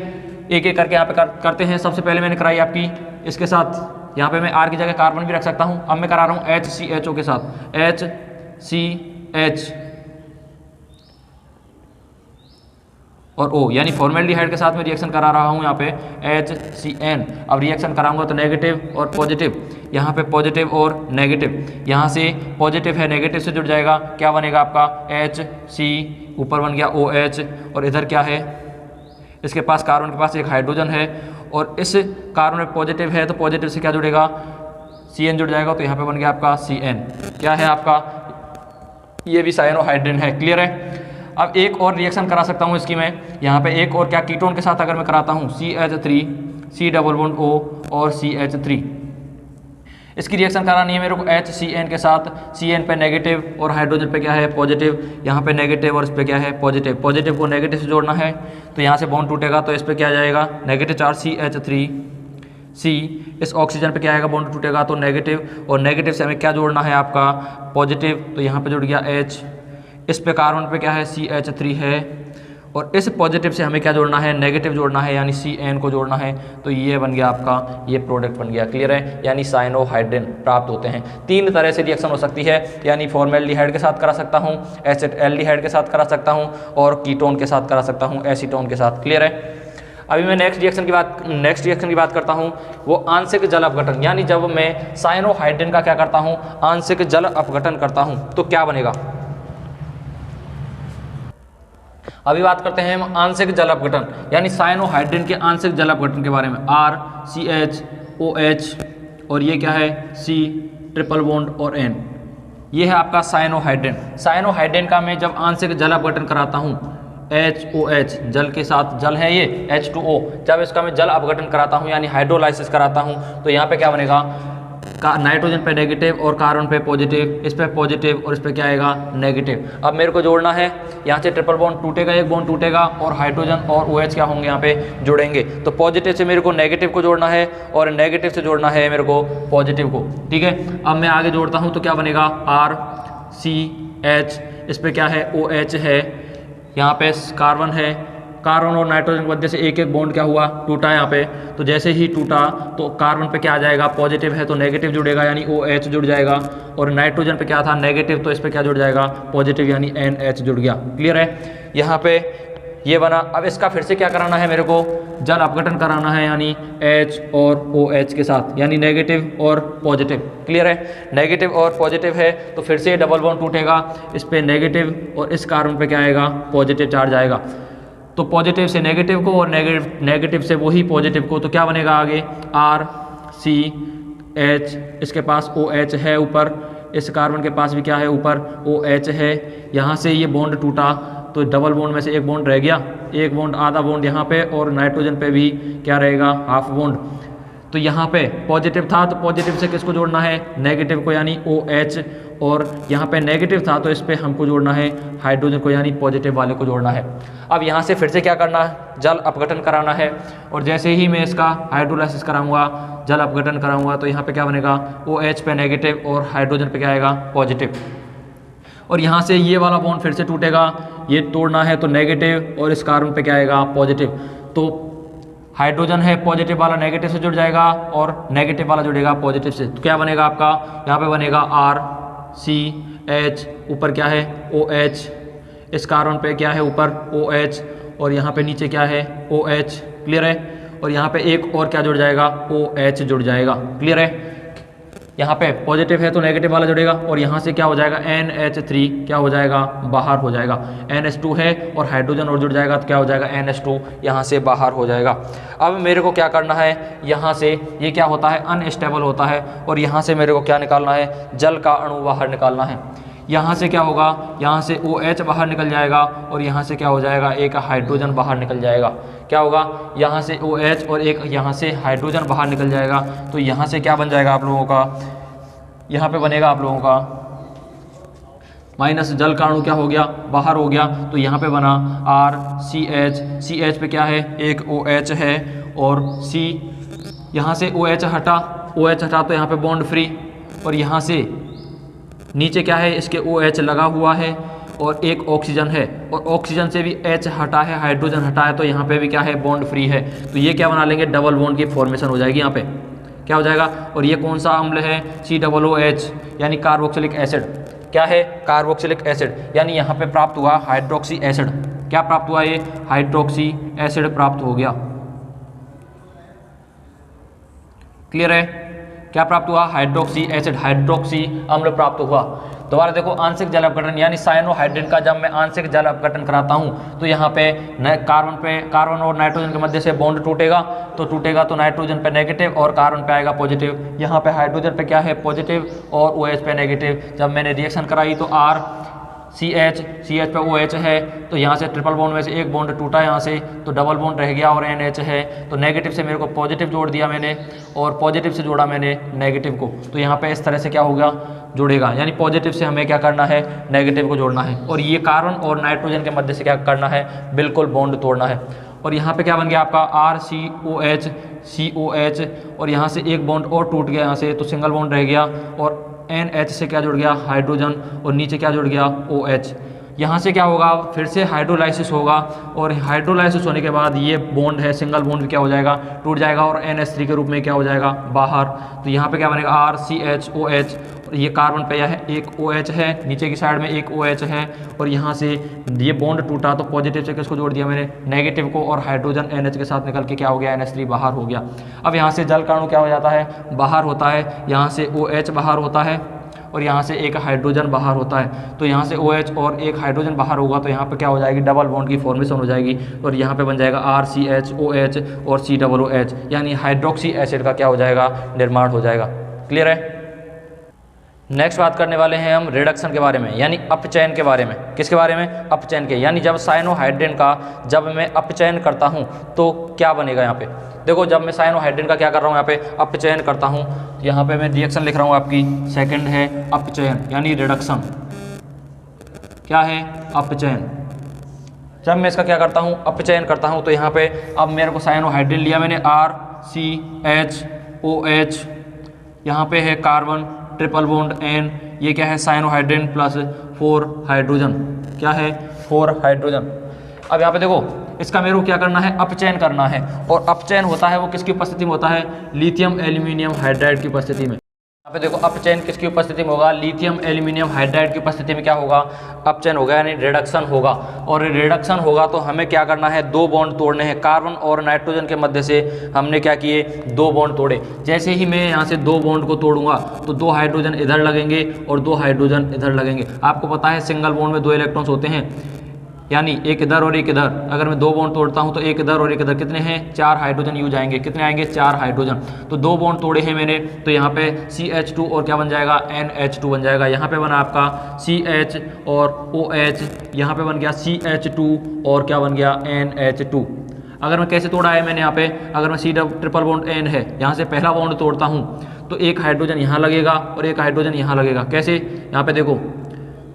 एक एक करके यहाँ पे करते हैं। सबसे पहले मैंने कराई आपकी इसके साथ, यहाँ पे मैं R की जगह कार्बन भी रख सकता हूँ। अब मैं करा रहा हूँ HCHO के साथ, HCH और O, यानी फॉर्मेल्डिहाइड के साथ मैं रिएक्शन करा रहा हूँ यहाँ पे HCN। अब रिएक्शन कराऊंगा तो नेगेटिव और पॉजिटिव, यहाँ पे पॉजिटिव और नेगेटिव, यहाँ से पॉजिटिव है नेगेटिव से जुड़ जाएगा, क्या बनेगा आपका HC, ऊपर बन गया OH, और इधर क्या है, इसके पास कार्बन के पास एक हाइड्रोजन है और इस कार्बन में पॉजिटिव है तो पॉजिटिव से क्या जुड़ेगा, CN जुड़ जाएगा, तो यहाँ पे बन गया आपका CN। क्या है आपका, ये भी साइनोहाइड्रिन है। क्लियर है? अब एक और रिएक्शन करा सकता हूँ इसकी मैं, यहाँ पे एक और क्या, कीटोन के साथ अगर मैं कराता हूँ CH3 C double bond O और CH3। इसकी रिएक्शन करानी है मेरे को HCN के साथ, CN पे नेगेटिव और हाइड्रोजन पे क्या है पॉजिटिव, यहाँ पे नेगेटिव और इस पे क्या है पॉजिटिव, पॉजिटिव को नेगेटिव से जोड़ना है तो यहाँ से बॉन्ड टूटेगा तो इस पे क्या आ जाएगा नेगेटिव चार्ज CH3C, इस ऑक्सीजन पे क्या आएगा बॉन्ड टूटेगा तो नेगेटिव, और नेगेटिव से हमें क्या जोड़ना है आपका पॉजिटिव, तो यहाँ पे जुड़ गया H, इस पे कार्बन पे क्या है CH3 है, और इस पॉजिटिव से हमें क्या जोड़ना है नेगेटिव जोड़ना है यानी CN को जोड़ना है, तो ये बन गया आपका, ये प्रोडक्ट बन गया। क्लियर है, यानी साइनोहाइड्रिन प्राप्त होते हैं। 3 तरह से रिएक्शन हो सकती है, यानी फॉर्मेल्डिहाइड के साथ करा सकता हूँ, एसिटाल्डिहाइड के साथ करा सकता हूँ, और कीटोन के साथ करा सकता हूँ, एसीटोन के साथ। क्लियर है। अभी मैं नेक्स्ट रिएक्शन की बात करता हूँ, वो आंशिक जल अपघटन, यानी जब मैं साइनोहाइड्रिन का क्या करता हूँ आंशिक जल अपघटन करता हूँ तो क्या बनेगा। अभी बात करते हैं हम आंशिक जल अपघटन यानी साइनोहाइड्रिन के आंशिक जल अपघटन के बारे में। RCH और ये क्या है C ट्रिपल बॉन्ड और N, ये है आपका साइनोहाइड्रिन। साइनोहाइड्रिन का मैं जब आंशिक जल अपघटन कराता हूँ HOH, जल के साथ जल है ये H2O, जब इसका मैं जल अपघटन कराता हूँ यानी हाइड्रोलाइसिस कराता हूँ तो यहाँ पे क्या बनेगा नाइट्रोजन पे नेगेटिव और कार्बन पे पॉजिटिव, इस पे पॉजिटिव और इस पे क्या आएगा नेगेटिव। अब मेरे को जोड़ना है, यहाँ से ट्रिपल बॉन्ड टूटेगा, एक बॉन्ड टूटेगा और हाइड्रोजन और OH क्या होंगे यहाँ पे जुड़ेंगे, तो पॉजिटिव से मेरे को नेगेटिव को जोड़ना है और नेगेटिव से जोड़ना है मेरे को पॉजिटिव को। ठीक है, अब मैं आगे जोड़ता हूँ तो क्या बनेगा RCH, इस पे क्या है OH है, यहाँ पे कार्बन है, कार्बन और नाइट्रोजन के मध्य से एक एक बॉन्ड क्या हुआ टूटा यहाँ पे, तो जैसे ही टूटा तो कार्बन पे क्या आ जाएगा पॉजिटिव है तो नेगेटिव जुड़ेगा यानी OH जुड़ जाएगा, और नाइट्रोजन पे क्या था नेगेटिव तो इस पे क्या जुड़ जाएगा पॉजिटिव यानी NH जुड़ गया। क्लियर है, यहाँ पे ये बना। अब इसका फिर से क्या कराना है मेरे को जल अपघटन कराना है यानी H और OH के साथ, यानी नेगेटिव और पॉजिटिव। क्लियर है, नेगेटिव और पॉजिटिव है तो फिर से डबल बॉन्ड टूटेगा, इस पे नेगेटिव और इस कार्बन पे क्या आएगा पॉजिटिव चार्ज आएगा, तो पॉजिटिव से नेगेटिव को और नेगेटिव से वही पॉजिटिव को, तो क्या बनेगा आगे RCH, इसके पास OH है ऊपर, इस कार्बन के पास भी क्या है ऊपर OH है, यहाँ से ये बॉन्ड टूटा तो डबल बॉन्ड में से एक बॉन्ड रह गया, एक बॉन्ड आधा बॉन्ड यहाँ पे और नाइट्रोजन पे भी क्या रहेगा हाफ बॉन्ड, तो यहाँ पे पॉजिटिव था तो पॉजिटिव से किसको जोड़ना है नेगेटिव को यानी OH, और यहाँ पे नेगेटिव था तो इस पे हमको जोड़ना है हाइड्रोजन को यानी पॉजिटिव वाले को जोड़ना है। अब यहाँ से फिर से क्या करना है जल अपघटन कराना है, और जैसे ही मैं इसका हाइड्रोलाइसिस कराऊंगा जल अपघटन कराऊंगा तो यहाँ पे क्या बनेगा OH पे नेगेटिव और हाइड्रोजन पे क्या आएगा पॉजिटिव, और यहाँ से ये वाला बॉन्ड फिर से टूटेगा, ये तोड़ना है तो नेगेटिव और इस कार्बन पे क्या आएगा पॉजिटिव, तो हाइड्रोजन है पॉजिटिव वाला नेगेटिव से जुड़ जाएगा और नेगेटिव वाला जुड़ेगा पॉजिटिव से, तो क्या बनेगा आपका यहाँ पे बनेगा RCH, ऊपर क्या है OH, इस कार्बन पे क्या है ऊपर OH और यहाँ पे नीचे क्या है OH। क्लियर है, और यहाँ पे एक और क्या जुड़ जाएगा OH जुड़ जाएगा। क्लियर है, यहाँ पे पॉजिटिव है तो नेगेटिव वाला जुड़ेगा और यहाँ से क्या हो जाएगा NH3 क्या हो जाएगा बाहर हो जाएगा, NH2 है और हाइड्रोजन और जुड़ जाएगा तो क्या हो जाएगा NH2 यहाँ से बाहर हो जाएगा। अब मेरे को क्या करना है, यहाँ से ये क्या होता है अनस्टेबल होता है और यहाँ से मेरे को क्या निकालना है जल का अणु बाहर निकालना है। यहाँ से क्या होगा, यहाँ से OH बाहर निकल जाएगा और यहाँ से क्या हो जाएगा एक हाइड्रोजन बाहर निकल जाएगा। क्या होगा, यहाँ से OH और एक यहाँ से हाइड्रोजन बाहर निकल जाएगा, तो यहाँ से क्या बन जाएगा आप लोगों का, यहाँ पे बनेगा आप लोगों का माइनस जल का अणु क्या हो गया बाहर हो गया, तो यहाँ पे बना RCH, CH पे क्या है एक OH है और C, यहाँ से OH हटा तो यहाँ पे बॉन्ड फ्री, और यहाँ से नीचे क्या है इसके OH लगा हुआ है और एक ऑक्सीजन है और ऑक्सीजन से भी H हटा है हाइड्रोजन हटा है, तो यहाँ पे भी क्या है बॉन्ड फ्री है, तो ये क्या बना लेंगे डबल बॉन्ड की फॉर्मेशन हो जाएगी यहाँ पे क्या हो जाएगा। और ये कौन सा अम्ल है COOH यानी कार्बोक्सिलिक एसिड, क्या है कार्बोक्सिलिक एसिड, यानी यहाँ पे प्राप्त हुआ हाइड्रोक्सी एसिड, क्या प्राप्त हुआ ये हाइड्रोक्सी एसिड प्राप्त हो गया। क्लियर है, क्या प्राप्त हुआ हाइड्रोक्सी एसिड, हाइड्रोक्सी अम्ल प्राप्त हुआ। दोबारा देखो आंशिक जल अपघटन यानी साइनोहाइड्रिन का जब मैं आंशिक जल अपघटन कराता हूं तो यहाँ पे कार्बन और नाइट्रोजन के मध्य से बॉन्ड टूटेगा तो नाइट्रोजन पे नेगेटिव और कार्बन पे आएगा पॉजिटिव, यहाँ पे हाइड्रोजन पे क्या है पॉजिटिव और OH पे नेगेटिव। जब मैंने रिएक्शन कराई तो सी एच पे OH है, तो यहाँ से ट्रिपल बॉन्ड में से एक बॉन्ड टूटा यहाँ से, तो डबल बॉन्ड रह गया और NH है, तो नेगेटिव से मेरे को पॉजिटिव जोड़ दिया मैंने और पॉजिटिव से जोड़ा मैंने नेगेटिव को, तो यहाँ पे इस तरह से क्या होगा, जुड़ेगा। यानी पॉजिटिव से हमें क्या करना है, नेगेटिव को जोड़ना है, और ये कार्बन और नाइट्रोजन के मध्य से क्या करना है, बिल्कुल बॉन्ड तोड़ना है। और यहाँ पे क्या बन गया आपका RCOH, और यहाँ से एक बॉन्ड और टूट गया यहाँ से, तो सिंगल बॉन्ड रह गया और NH से क्या जुड़ गया, हाइड्रोजन, और नीचे क्या जुड़ गया, OH। यहाँ से क्या होगा, फिर से हाइड्रोलाइसिस होगा, और हाइड्रोलाइसिस होने के बाद ये बॉन्ड है, सिंगल बॉन्ड क्या हो जाएगा, टूट जाएगा और NH3 के रूप में क्या हो जाएगा, बाहर। तो यहाँ पे क्या बनेगा, RCHOH, और ये कार्बन पे है, एक OH है, नीचे की साइड में एक OH है, और यहाँ से ये बॉन्ड टूटा तो पॉजिटिव से किसको जोड़ दिया मैंने, नेगेटिव को, और हाइड्रोजन NH के साथ निकल के क्या हो गया, NH3 बाहर हो गया। अब यहाँ से जल कणु क्या हो जाता है, बाहर होता है, यहाँ से OH बाहर होता है और यहाँ से एक हाइड्रोजन बाहर होता है, तो यहाँ से OH और एक हाइड्रोजन बाहर होगा, तो यहाँ पे क्या हो जाएगी, डबल बॉन्ड की फॉर्मेशन हो जाएगी, और यहाँ पे बन जाएगा RCHOH और COOH, यानी हाइड्रोक्सी एसिड का क्या हो जाएगा, निर्माण हो जाएगा। क्लियर है। नेक्स्ट बात करने वाले हैं हम रिडक्शन के बारे में, यानी अपचयन के बारे में। किसके बारे में, अपचयन के, यानी जब साइनोहाइड्रिन का जब मैं अपचयन करता हूँ तो क्या बनेगा। यहाँ पे देखो, जब मैं साइनोहाइड्रिन का क्या कर रहा हूँ, यहाँ पे अपचयन करता हूँ, तो यहाँ पे मैं रिएक्शन लिख रहा हूँ आपकी, सेकंड है अपचयन यानी रिडक्शन। क्या है, अपचयन। जब मैं इसका क्या करता हूँ, अपचयन करता हूँ, तो यहाँ पे अब मेरे को साइनोहाइड्रिन लिया मैंने RCHOH, यहाँ पे है कार्बन ट्रिपल बॉन्ड N, ये क्या है, साइनोहाइड्रिन प्लस 4 हाइड्रोजन, क्या है, 4 हाइड्रोजन। अब यहाँ पे देखो, इसका मेरे को क्या करना है, अपचयन करना है, और अपचयन होता है वो किसकी उपस्थिति में होता है, लिथियम एल्यूमिनियम हाइड्राइड की उपस्थिति में। यहाँ पे देखो, अपचयन किसकी उपस्थिति में होगा, लिथियम एल्यूमिनियम हाइड्राइड की उपस्थिति में क्या होगा, अपचयन होगा, यानी रिडक्शन होगा। और रिडक्शन होगा तो हमें क्या करना है, 2 बॉन्ड तोड़ने हैं, कार्बन और नाइट्रोजन के मध्य से हमने क्या किए, 2 बॉन्ड तोड़े। जैसे ही मैं यहाँ से 2 बॉन्ड को तोड़ूंगा तो 2 हाइड्रोजन इधर लगेंगे और 2 हाइड्रोजन इधर लगेंगे। आपको पता है सिंगल बॉन्ड में 2 इलेक्ट्रॉन्स होते हैं, यानी एक इधर और एक इधर। अगर मैं 2 बॉन्ड तोड़ता हूं तो एक इधर और एक इधर, कितने हैं, 4 हाइड्रोजन यूज आएंगे। कितने आएंगे, 4 हाइड्रोजन। तो 2 बॉन्ड तोड़े हैं मैंने, तो यहाँ पे CH2 और क्या बन जाएगा, NH2 बन जाएगा। यहाँ पे बना आपका CH और OH, यहाँ पे बन गया CH2 और क्या बन गया, NH2। अगर मैं कैसे तोड़ा है मैंने, यहाँ पे अगर मैं ट्रिपल बॉन्ड N है, यहाँ से पहला बॉन्ड तोड़ता हूँ तो एक हाइड्रोजन यहाँ लगेगा और एक हाइड्रोजन यहाँ लगेगा। कैसे, यहाँ पे देखो,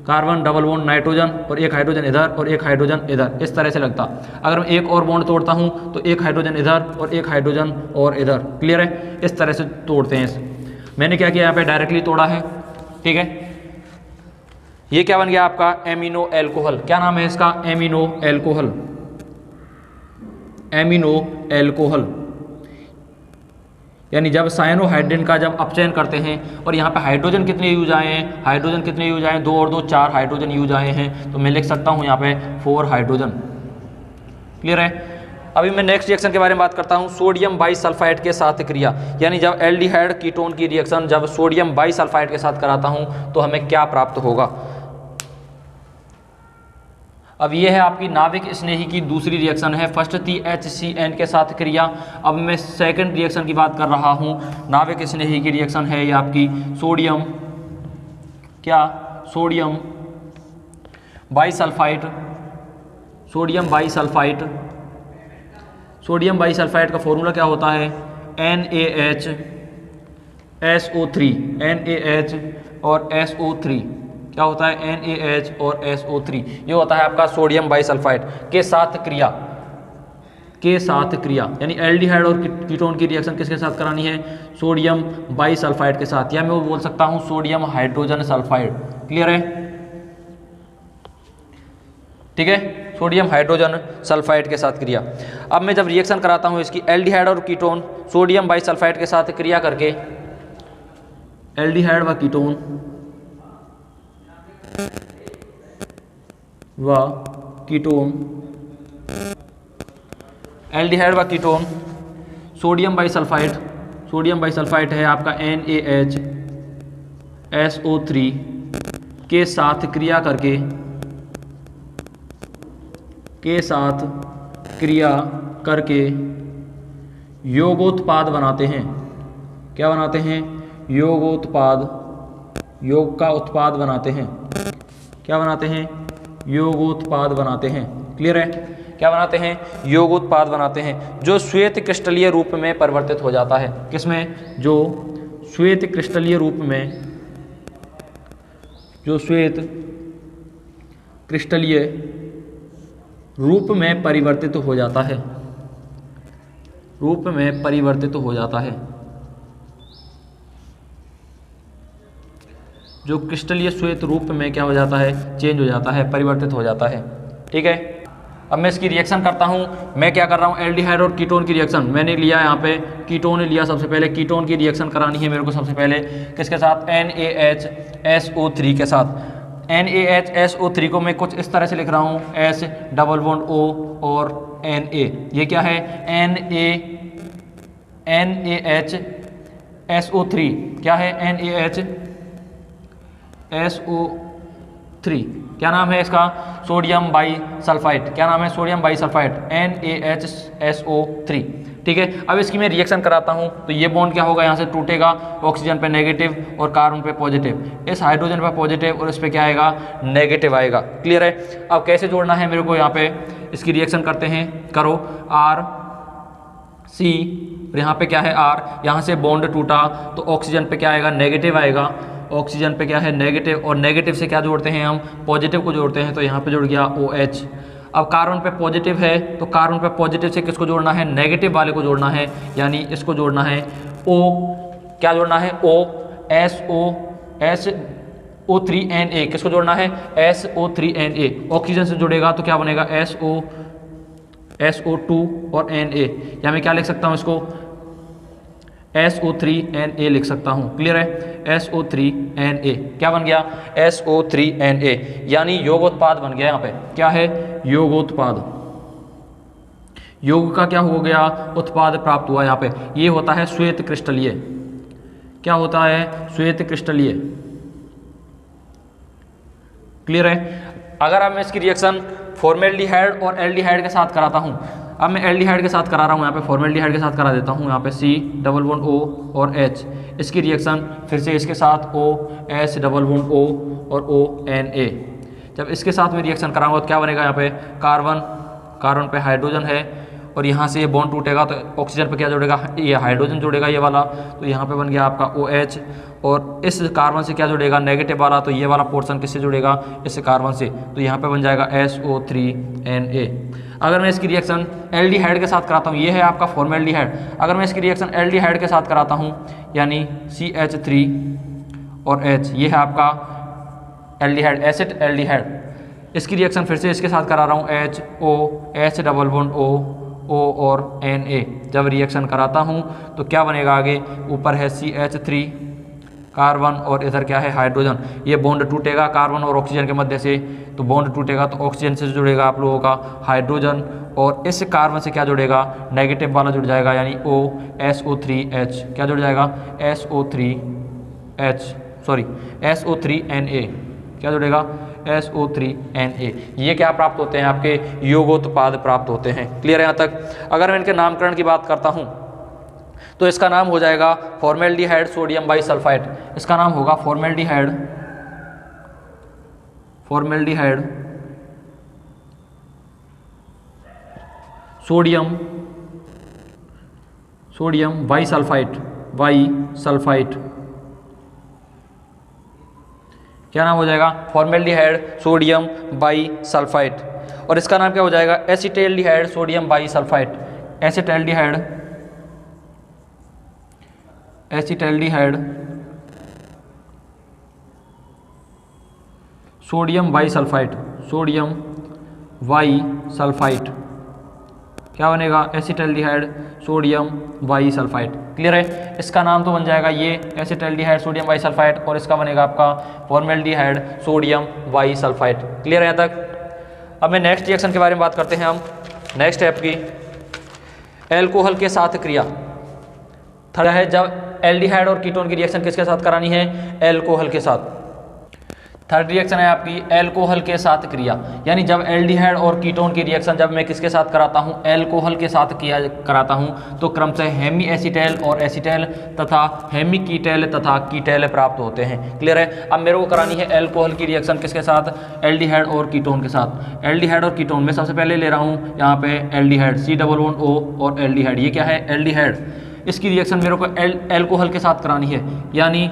कार्बन डबल बॉन्ड नाइट्रोजन और एक हाइड्रोजन इधर और एक हाइड्रोजन इधर, इस तरह से लगता। अगर मैं एक और बॉन्ड तोड़ता हूं तो एक हाइड्रोजन इधर और एक हाइड्रोजन और इधर। क्लियर है, इस तरह से तोड़ते हैं। मैंने क्या किया, यहाँ पे डायरेक्टली तोड़ा है, ठीक है। ये क्या बन गया आपका, एमिनो एल्कोहल। क्या नाम है इसका, एमिनो एल्कोहल, एमिनो एल्कोहल। यानी जब साइनोहाइड्रिन का जब अपचयन करते हैं, और यहाँ पे हाइड्रोजन कितने यूज आए हैं, हाइड्रोजन कितने यूज आए हैं, 2 और 2 4 हाइड्रोजन यूज आए हैं, तो मैं लिख सकता हूँ यहाँ पे 4 हाइड्रोजन। क्लियर है। अभी मैं नेक्स्ट रिएक्शन के बारे में बात करता हूँ, सोडियम बाईसल्फाइड के साथ क्रिया। यानी जब एल्डिहाइड कीटोन की रिएक्शन जब सोडियम बाईसल्फाइड के साथ कराता हूँ तो हमें क्या प्राप्त होगा। अब ये है आपकी नाविक स्नेही की दूसरी रिएक्शन है, फर्स्ट थी HCN के साथ क्रिया। अब मैं सेकंड रिएक्शन की बात कर रहा हूँ, नाविक स्नेही की रिएक्शन है ये आपकी सोडियम, क्या, सोडियम बाईसल्फाइड, सोडियम बाईसल्फाइड। सोडियम बाईसल्फाइड का फॉर्मूला क्या होता है, NaHSO3, NaH और SO3, क्या होता है, NaH और SO3। ये होता है आपका सोडियम बाईसल्फाइड के साथ क्रिया, के साथ क्रिया। यानी एल्डिहाइड और कीटोन की रिएक्शन किसके साथ करानी है, सोडियम बाईसल्फाइड के साथ, या मैं वो बोल सकता हूँ सोडियम हाइड्रोजन सल्फाइड। क्लियर है, ठीक है, सोडियम हाइड्रोजन सल्फाइड के साथ क्रिया। अब मैं जब रिएक्शन कराता हूँ इसकी, एल्डिहाइड और कीटोन सोडियम बाईसल्फाइड के साथ क्रिया करके, एल्डिहाइड व कीटोन व कीटोन, एल्डिहाइड व कीटोन सोडियम बाईसल्फाइड, सोडियम बाईसल्फाइड है आपका NaHSO3 के साथ क्रिया करके, के साथ क्रिया करके योगोत्पाद बनाते हैं। क्या बनाते हैं, योगोत्पाद, योग का उत्पाद बनाते हैं। क्या बनाते हैं, योगोत्पाद बनाते हैं। क्लियर है, क्या बनाते हैं, योगोत्पाद बनाते हैं, जो श्वेत क्रिस्टलीय रूप में परिवर्तित हो जाता है। किसमें, जो श्वेत क्रिस्टलीय रूप में, जो श्वेत क्रिस्टलीय रूप में परिवर्तित हो जाता है, रूप में परिवर्तित हो जाता है, जो क्रिस्टलीय श्वेत रूप में क्या हो जाता है, चेंज हो जाता है, परिवर्तित हो जाता है। ठीक है, अब मैं इसकी रिएक्शन करता हूँ। मैं क्या कर रहा हूँ, एल्डिहाइड और कीटोन की रिएक्शन मैंने लिया, यहाँ पे कीटोन लिया। सबसे पहले कीटोन की रिएक्शन करानी है मेरे को सबसे पहले, किसके साथ, NaHSO3 के साथ। NaHSO3 को मैं कुछ इस तरह से लिख रहा हूँ, S डबल बॉन्ड O और Na। ये क्या है, NaHSO3 क्या है, NaHSO3 क्या नाम है इसका, सोडियम बाई सल्फाइड। क्या नाम है, सोडियम बाई सल्फाइड, NaHSO3। ठीक है, अब इसकी मैं रिएक्शन कराता हूँ तो ये बॉन्ड क्या होगा, यहाँ से टूटेगा, ऑक्सीजन पे नेगेटिव और कार्बन पे पॉजिटिव, इस हाइड्रोजन पे पॉजिटिव और इस पे क्या आएगा, नेगेटिव आएगा। क्लियर है, अब कैसे जोड़ना है मेरे को, यहाँ पे इसकी रिएक्शन करते हैं, करो RC, यहाँ पे क्या है R, यहाँ से बॉन्ड टूटा तो ऑक्सीजन पे क्या आएगा, नेगेटिव आएगा, ऑक्सीजन पे क्या है, नेगेटिव, और नेगेटिव से क्या जोड़ते हैं हम, पॉजिटिव को जोड़ते हैं, तो यहाँ पे जुड़ गया OH। अब कार्बन पे पॉजिटिव है तो कार्बन पे पॉजिटिव से किसको जोड़ना है, नेगेटिव वाले को जोड़ना है, यानी इसको जोड़ना है O, क्या जोड़ना है, SO3Na, किसको जोड़ना है, SO3Na। ऑक्सीजन से जुड़ेगा तो क्या बनेगा, SO2 और Na, या मैं क्या लिख सकता हूँ इसको, SO3Na लिख सकता हूँ। क्लियर है, SO3Na क्या बन गया, SO3Na, यानी योगोत्पाद बन गया। यहाँ पे क्या है, योगोत्पाद, योग का क्या हो गया, उत्पाद प्राप्त हुआ। यहाँ पे ये होता है श्वेत क्रिस्टलीय, क्या होता है, श्वेत क्रिस्टलीय। क्लियर है, अगर अब मैं इसकी रिएक्शन फॉर्मेल्डिहाइड और एल्डिहाइड के साथ कराता हूँ, अब मैं एल्डिहाइड के साथ करा रहा हूँ, यहाँ पे फॉर्मेल्डिहाइड के साथ करा देता हूँ, यहाँ पे C डबल बॉन्ड O और H, इसकी रिएक्शन फिर से इसके साथ O S double bond O और O Na। जब इसके साथ में रिएक्शन कराऊंगा तो क्या बनेगा, यहाँ पे कार्बन पे हाइड्रोजन है और यहाँ से ये बॉन्ड टूटेगा तो ऑक्सीजन पे क्या जुड़ेगा, ये हाइड्रोजन जुड़ेगा ये वाला, तो यहाँ पे बन गया आपका OH, और इस कार्बन से क्या जुड़ेगा, नेगेटिव वाला, तो ये वाला पोर्शन किससे जुड़ेगा, इस कार्बन से, तो यहाँ पे बन जाएगा SO3Na। अगर मैं इसकी रिएक्शन एल्डिहाइड के साथ कराता हूँ, ये है आपका फॉर्मेल्डिहाइड, अगर मैं इसकी रिएक्शन एल्डिहाइड के साथ कराता हूँ, यानी CH3 और H, ये है आपका एल्डिहाइड, एसिड एल्डिहाइड, इसकी रिएक्शन फिर से इसके साथ करा रहा हूँ, H डबल बॉन्ड O और Na। जब रिएक्शन कराता हूँ तो क्या बनेगा, आगे ऊपर है CH3 कार्बन और इधर क्या है, हाइड्रोजन, ये बॉन्ड टूटेगा कार्बन और ऑक्सीजन के मध्य से, तो बॉन्ड टूटेगा तो ऑक्सीजन से जुड़ेगा आप लोगों का हाइड्रोजन, और इस कार्बन से क्या जुड़ेगा, नेगेटिव वाला जुड़ जाएगा, यानी SO3H, क्या जुड़ जाएगा, SO3Na, क्या जुड़ेगा, SO3Na। ये क्या प्राप्त होते हैं, आपके योगोत्पाद प्राप्त होते हैं। क्लियर है यहाँ तक। अगर मैं इनके नामकरण की बात करता हूँ तो इसका नाम हो जाएगा फॉर्मेल्डिहाइड सोडियम बाइसल्फाइड, इसका नाम होगा फॉर्मेल्डिहाइड सोडियम बाइसल्फाइड, क्या नाम हो जाएगा, फॉर्मेल्डिहाइड सोडियम बाइसल्फाइड, और इसका नाम क्या हो जाएगा, acetaldehyde sodium bisulphide, acetaldehyde sodium bisulphide, क्या बनेगा, एसिटेल्डिहाइड सोडियम बाइसल्फाइड। क्लियर है, इसका नाम तो बन जाएगा ये एसिटेल्डिहाइड सोडियम बाइसल्फाइड, और इसका बनेगा आपका फॉर्मेल्डिहाइड सोडियम बाइसल्फाइड। क्लियर है यहाँ तक। अब मैं नेक्स्ट रिएक्शन के बारे में बात करते हैं हम, नेक्स्ट स्टेप की, एल्कोहल के साथ क्रिया। थर्ड है, जब एल्डिहाइड और कीटोन की रिएक्शन किसके साथ करानी है, एल्कोहल के साथ। थर्ड रिएक्शन है आपकी एल्कोहल के साथ क्रिया, यानी जब एल्डिहाइड और कीटोन की रिएक्शन जब मैं किसके साथ कराता हूँ, एल्कोहल के साथ कराता हूँ, तो क्रमशः हेमी एसीटेल और एसीटेल तथा हेमी कीटेल तथा कीटेल प्राप्त होते हैं। क्लियर है। अब मेरे को करानी है एल्कोहल की रिएक्शन किसके साथ, एल्डिहाइड और कीटोन के साथ। एल्डिहाइड और कीटोन में सबसे पहले ले रहा हूँ यहाँ पे एल्डिहाइड C+O और एल्डिहाइड, ये क्या है एल्डिहाइड। इसकी रिएक्शन मेरे को एल्कोहल के साथ करानी है, यानी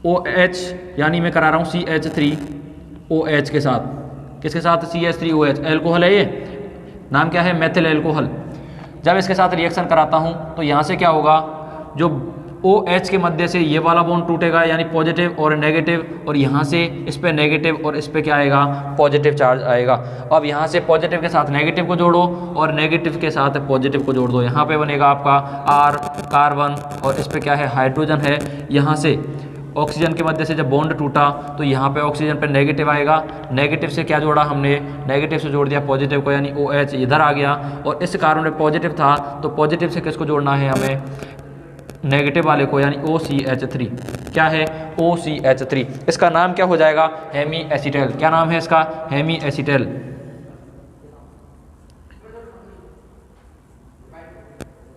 OH, यानी मैं करा रहा हूँ CH3OH के साथ। किसके साथ, CH3OH, एल्कोहल है ये, नाम क्या है मेथिल एल्कोहल। जब इसके साथ रिएक्शन कराता हूँ तो यहाँ से क्या होगा, जो OH के मध्य से ये वाला बॉन्ड टूटेगा यानी पॉजिटिव और नेगेटिव, और यहाँ से इस पे नेगेटिव और इस पे क्या आएगा, पॉजिटिव चार्ज आएगा। अब यहाँ से पॉजिटिव के साथ नेगेटिव को जोड़ो और नेगेटिव के साथ पॉजिटिव को जोड़ दो, यहाँ पे बनेगा आपका R कार्बन और इस पे क्या है हाइड्रोजन है। यहाँ से ऑक्सीजन के मध्य से जब बॉन्ड टूटा तो यहाँ पे ऑक्सीजन पे नेगेटिव आएगा, नेगेटिव से क्या जोड़ा हमने, नेगेटिव से जोड़ दिया पॉजिटिव को, यानी OH इधर आ गया, और इस कार्बन में पॉजिटिव था तो पॉजिटिव से किसको जोड़ना है हमें, नेगेटिव वाले को, यानी OCH3। क्या है, OCH3। इसका नाम क्या हो जाएगा, हेमी एसीटेल। क्या नाम है इसका, हेमी एसीटेल।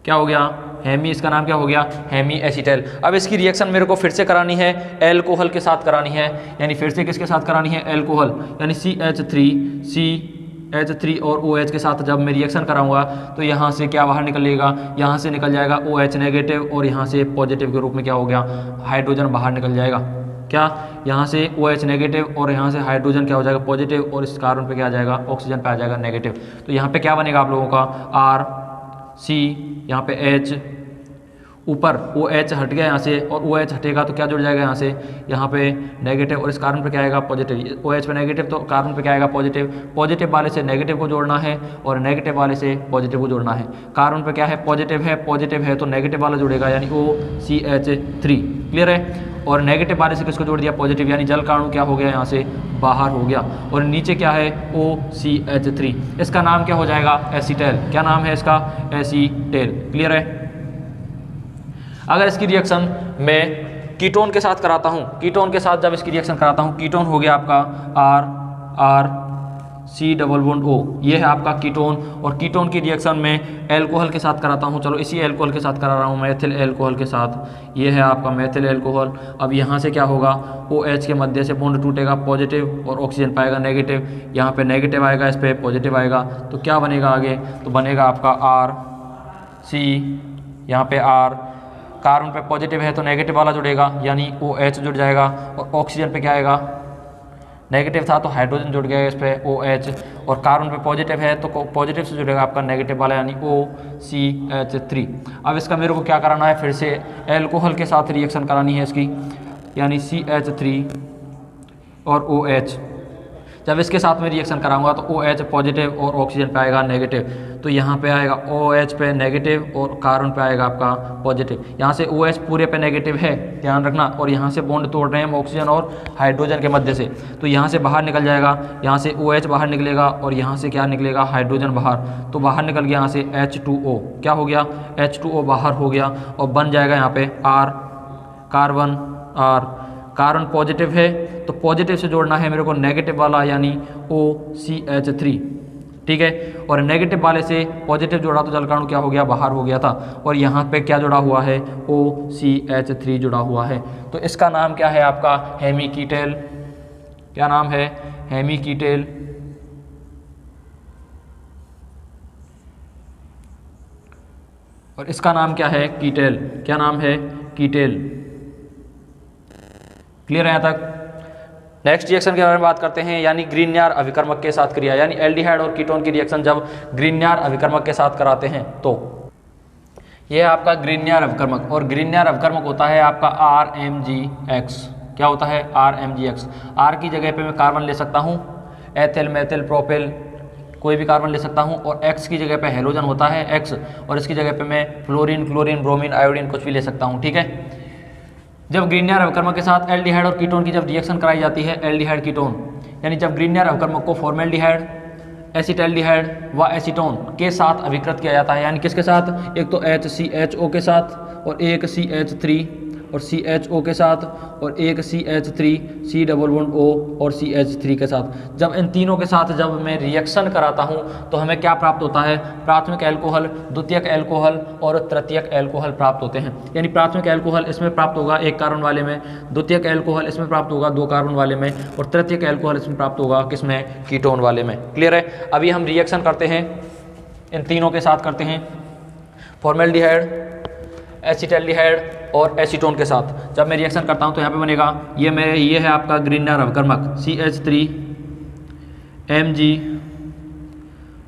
क्या हो गया, हेमी, इसका नाम क्या हो गया, हेमी एसीटेल। अब इसकी रिएक्शन मेरे को फिर से करानी है, एल्कोहल के साथ करानी है, यानी फिर से किसके साथ करानी है, एल्कोहल, यानी CH3 और OH के साथ जब मैं रिएक्शन कराऊंगा तो यहाँ से क्या बाहर निकलेगा, यहाँ से निकल जाएगा OH नेगेटिव, और यहाँ से पॉजिटिव के रूप में क्या हो गया, हाइड्रोजन बाहर निकल जाएगा। क्या, यहाँ से OH नेगेटिव और यहाँ से हाइड्रोजन क्या हो जाएगा, पॉजिटिव, और इस कार्बन पे क्या आ जाएगा, ऑक्सीजन पे आ जाएगा नेगेटिव। तो यहाँ पे क्या बनेगा आप लोगों का, R, C, यहाँ पे H, ऊपर OH हट गया यहाँ से, और OH हटेगा तो क्या जुड़ जाएगा यहाँ पे नेगेटिव, और इस कार्बन पे क्या आएगा, पॉजिटिव। OH पे नेगेटिव तो कार्बन पे क्या आएगा, पॉजिटिव। पॉजिटिव वाले से नेगेटिव को जोड़ना है और नेगेटिव वाले से पॉजिटिव को जोड़ना है। कार्बन पे क्या है, पॉजिटिव है तो नेगेटिव वाला जुड़ेगा, यानी OCH3। क्लियर है। और नेगेटिव वाले से किसको जोड़ दिया, पॉजिटिव, यानी जल काणु क्या हो गया, यहाँ से बाहर हो गया, और नीचे क्या है, OCH3। इसका नाम क्या हो जाएगा, एसीटेल। क्या नाम है इसका, एसीटेल। क्लियर है। अगर इसकी रिएक्शन मैं कीटोन के साथ कराता हूँ, कीटोन के साथ जब इसकी रिएक्शन कराता हूँ, कीटोन हो गया आपका R, ये है आपका कीटोन, और कीटोन की रिएक्शन में एल्कोहल के साथ कराता हूँ। चलो इसी एल्कोहल के साथ करा रहा हूँ, मेथिल एल्कोहल के साथ। ये है आपका मेथिल एल्कोहल। अब यहाँ से क्या होगा, OH के मध्य से बॉन्ड टूटेगा, पॉजिटिव, और ऑक्सीजन पाएगा नेगेटिव, यहाँ पे नेगेटिव आएगा, इस पर पॉजिटिव आएगा, तो क्या बनेगा आगे, तो बनेगा आपका RC, यहाँ पे R, कार्बन पे पॉजिटिव है तो नेगेटिव वाला जुड़ेगा, यानी OH जुड़ जाएगा, और ऑक्सीजन पे क्या आएगा, नेगेटिव था तो हाइड्रोजन जुड़ गया इस पे OH, और कार्बन पे पॉजिटिव है तो पॉजिटिव से जुड़ेगा आपका नेगेटिव वाला, यानी OCH3। अब इसका मेरे को क्या कराना है, फिर से एल्कोहल के साथ रिएक्शन करानी है इसकी, यानी CH3 और OH। जब इसके साथ में रिएक्शन कराऊंगा तो OH पॉजिटिव और ऑक्सीजन पे आएगा नेगेटिव, तो यहाँ पे आएगा OH पे नेगेटिव और कार्बन पे आएगा आपका पॉजिटिव। यहाँ से OH पूरे पे नेगेटिव है, ध्यान रखना, और यहाँ से बॉन्ड तोड़ रहे हैं हम ऑक्सीजन और हाइड्रोजन के मध्य से, तो यहाँ से बाहर निकल जाएगा, यहाँ से OH बाहर निकलेगा, और यहाँ से क्या निकलेगा, हाइड्रोजन बाहर, तो बाहर निकल गया यहाँ से H2O। क्या हो गया, H2O बाहर हो गया, और बन जाएगा यहाँ पे R, carbon R, carbon positive है तो पॉजिटिव से जोड़ना है मेरे को नेगेटिव वाला, यानी OCH3। ठीक है, और नेगेटिव वाले से पॉजिटिव जोड़ा तो जलकाणु क्या हो गया, बाहर हो गया था, और यहाँ पे क्या जुड़ा हुआ है, OCH3 जुड़ा हुआ है। तो इसका नाम क्या है आपका, हेमी कीटेल। क्या नाम है, हेमी कीटेल। और इसका नाम क्या है, कीटेल। क्या नाम है, कीटेल। क्लियर है यहाँ तक। नेक्स्ट रिएक्शन के बारे में बात करते हैं, यानी ग्रीनयार अभिकर्मक के साथ क्रिया, यानी एल्डिहाइड और कीटोन की रिएक्शन जब ग्रीनयार अभिकर्मक के साथ कराते हैं तो यह है आपका ग्रीनयार अभिकर्मक, और ग्रीनयार अभिकर्मक होता है आपका RMGX। क्या होता है, RMGX। R की जगह पे मैं कार्बन ले सकता हूँ, एथिल, मेथिल, प्रोपिल, कोई भी कार्बन ले सकता हूँ, और X की जगह पे हेलोजन होता है X, और इसकी जगह पे मैं फ्लोरीन, क्लोरीन, ब्रोमीन, आयोडीन कुछ भी ले सकता हूँ। ठीक है। जब ग्रीनयार अभिकर्मक के साथ एल्डिहाइड और कीटोन की जब रिएक्शन कराई जाती है, एल्डिहाइड कीटोन, यानी जब ग्रीनयार अभिकर्मक को फॉर्मेल्डिहाइड, एसिटल्डिहाइड व एसीटोन के साथ अभिकृत किया जाता है, यानी किसके साथ, एक तो HCHO के साथ और एक CH3 और CHO के साथ, और एक CH3 C double bond O और CH3 के साथ। जब इन तीनों के साथ जब मैं रिएक्शन कराता हूँ तो हमें क्या प्राप्त होता है? प्राथमिक एल्कोहल, द्वितीयक एल्कोहल और तृतीयक एल्कोहल प्राप्त होते हैं। यानी प्राथमिक एल्कोहल इसमें प्राप्त होगा 1 कार्बन वाले में, द्वितीयक एल्कोहल इसमें प्राप्त होगा 2 कार्बन वाले में, और तृतीयक एल्कोहल इसमें प्राप्त होगा किसमें? कीटोन वाले में। क्लियर है? अभी हम रिएक्शन करते हैं, इन तीनों के साथ करते हैं, फॉर्मेल्डिहाइड, एसिटाल्डिहाइड और एसीटोन के साथ। जब मैं रिएक्शन करता हूं तो यहाँ पे बनेगा ये है आपका ग्रीनर अवकर्मक CH3 Mg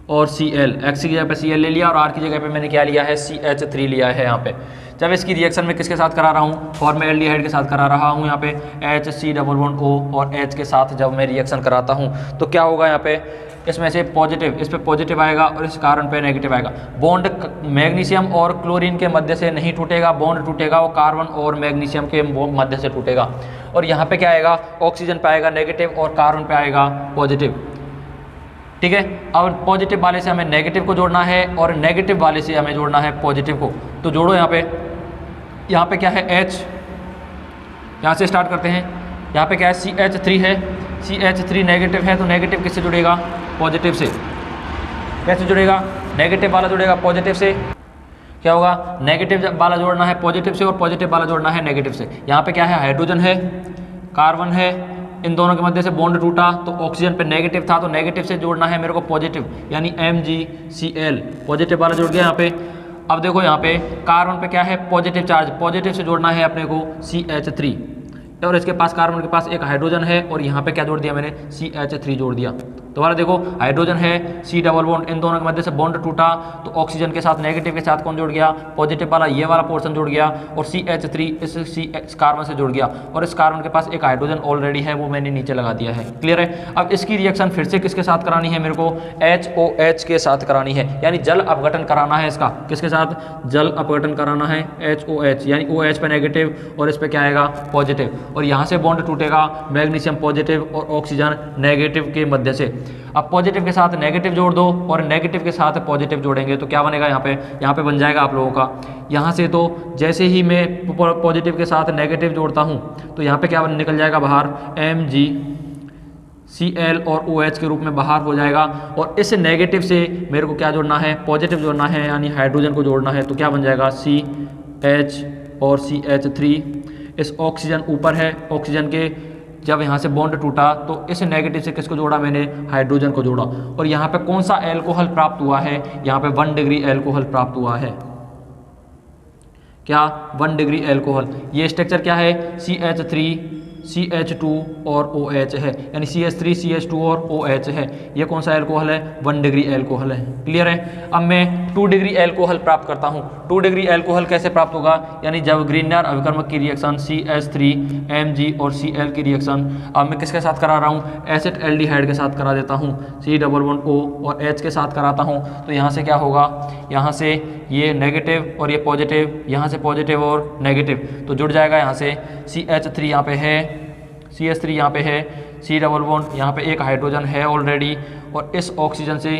और Cl। X की जगह पे Cl ले लिया और R की जगह पे मैंने क्या लिया है? CH3 लिया है यहाँ पे। जब इसकी रिएक्शन में किसके साथ करा रहा हूँ? फॉर्मेल्डिहाइड के साथ करा रहा हूँ यहाँ पे, HC डबल बॉन्ड O और H के साथ जब मैं रिएक्शन कराता हूँ तो क्या होगा यहाँ पे? इसमें से पॉजिटिव, इस पे पॉजिटिव आएगा और इस कार्बन पे नेगेटिव आएगा। बॉन्ड मैग्नीशियम और क्लोरीन के मध्य से नहीं टूटेगा, बॉन्ड टूटेगा वो कार्बन और मैग्नीशियम के मध्य से टूटेगा। और यहाँ पे क्या आएगा? ऑक्सीजन पे आएगा नेगेटिव और कार्बन पे आएगा पॉजिटिव। ठीक है, अब पॉजिटिव वाले से हमें नेगेटिव को जोड़ना है और नेगेटिव वाले से हमें जोड़ना है पॉजिटिव को। तो जोड़ो यहाँ पे क्या है? H, यहाँ से स्टार्ट करते हैं। यहाँ पे क्या है? CH3 है, CH3 नेगेटिव है तो नेगेटिव किससे जुड़ेगा? पॉजिटिव से। कैसे जुड़ेगा? नेगेटिव वाला जुड़ेगा पॉजिटिव से। क्या होगा? नेगेटिव वाला जोड़ना है पॉजिटिव से और पॉजिटिव वाला जोड़ना है नेगेटिव से। यहाँ पे क्या है? हाइड्रोजन है, कार्बन है, इन दोनों के मध्य से बॉन्ड टूटा तो ऑक्सीजन पे नेगेटिव था तो नेगेटिव से जोड़ना है मेरे को पॉजिटिव, यानी MgCl, पॉजिटिव वाला जुड़ गया यहाँ पे। अब देखो यहाँ पे कार्बन पे क्या है? पॉजिटिव चार्ज, पॉजिटिव से जोड़ना है अपने को CH3, और इसके पास कार्बन के पास एक हाइड्रोजन है और यहाँ पे क्या जोड़ दिया मैंने? CH3 जोड़ दिया। दोबारा देखो, हाइड्रोजन है, C डबल बॉन्ड, इन दोनों के मध्य से बॉन्ड टूटा तो ऑक्सीजन के साथ नेगेटिव के साथ कौन जुड़ गया? पॉजिटिव वाला, ये वाला पोर्शन जुड़ गया, और CH3 इस कार्बन से जुड़ गया, और इस कार्बन के पास एक हाइड्रोजन ऑलरेडी है वो मैंने नीचे लगा दिया है। क्लियर है? अब इसकी रिएक्शन फिर से किसके साथ करानी है? मेरे को HOH के साथ करानी है, यानी जल अपघटन कराना है इसका। किसके साथ? जल अपघटन कराना है, HOH, यानी OH पे नेगेटिव और इस पे क्या आएगा? पॉजिटिव, और यहाँ से बॉन्ड टूटेगा मैग्नीशियम पॉजिटिव और ऑक्सीजन नेगेटिव के मध्य से। अब पॉजिटिव के साथ नेगेटिव जोड़ दो और नेगेटिव के साथ पॉजिटिव जोड़ेंगे तो क्या बनेगा? यहाँ पे बन जाएगा आप लोगों का, यहाँ से तो जैसे ही मैं पॉजिटिव के साथ नेगेटिव जोड़ता हूँ तो यहाँ पे क्या निकल जाएगा बाहर? MgCl और OH के रूप में बाहर हो जाएगा। और इस नेगेटिव से मेरे को क्या जोड़ना है? पॉजिटिव जोड़ना है, यानी हाइड्रोजन को जोड़ना है। तो क्या बन जाएगा? CH और CH3। इस ऑक्सीजन ऊपर है, ऑक्सीजन के जब यहाँ से बॉन्ड टूटा तो इस नेगेटिव से किसको जोड़ा मैंने? हाइड्रोजन को जोड़ा। और यहाँ पे कौन सा एल्कोहल प्राप्त हुआ है? यहाँ पे 1 डिग्री एल्कोहल प्राप्त हुआ है। क्या? 1 डिग्री एल्कोहल। ये स्ट्रक्चर क्या है? CH3 CH2 और OH है, यानी CH3 CH2 और OH है। ये कौन सा एल्कोहल है? 1 डिग्री एल्कोहल है। क्लियर है? अब मैं 2 डिग्री एल्कोहल प्राप्त करता हूँ। 2 डिग्री एल्कोहल कैसे प्राप्त होगा? यानी जब ग्रीनर अभिकर्मक की रिएक्शन CH3 Mg और Cl की रिएक्शन अब मैं किसके साथ करा रहा हूँ? एसिटाल्डिहाइड के साथ करा देता हूँ, C डबल बॉन्ड O और H के साथ कराता हूँ। तो यहाँ से क्या होगा? यहाँ से ये नेगेटिव और ये पॉजिटिव, यहाँ से पॉजिटिव और नेगेटिव तो जुड़ जाएगा। यहाँ से CH3 यहाँ पे है, CH3 यहाँ पे है, C डबल बॉन्ड, यहाँ पे एक हाइड्रोजन है ऑलरेडी, और इस ऑक्सीजन से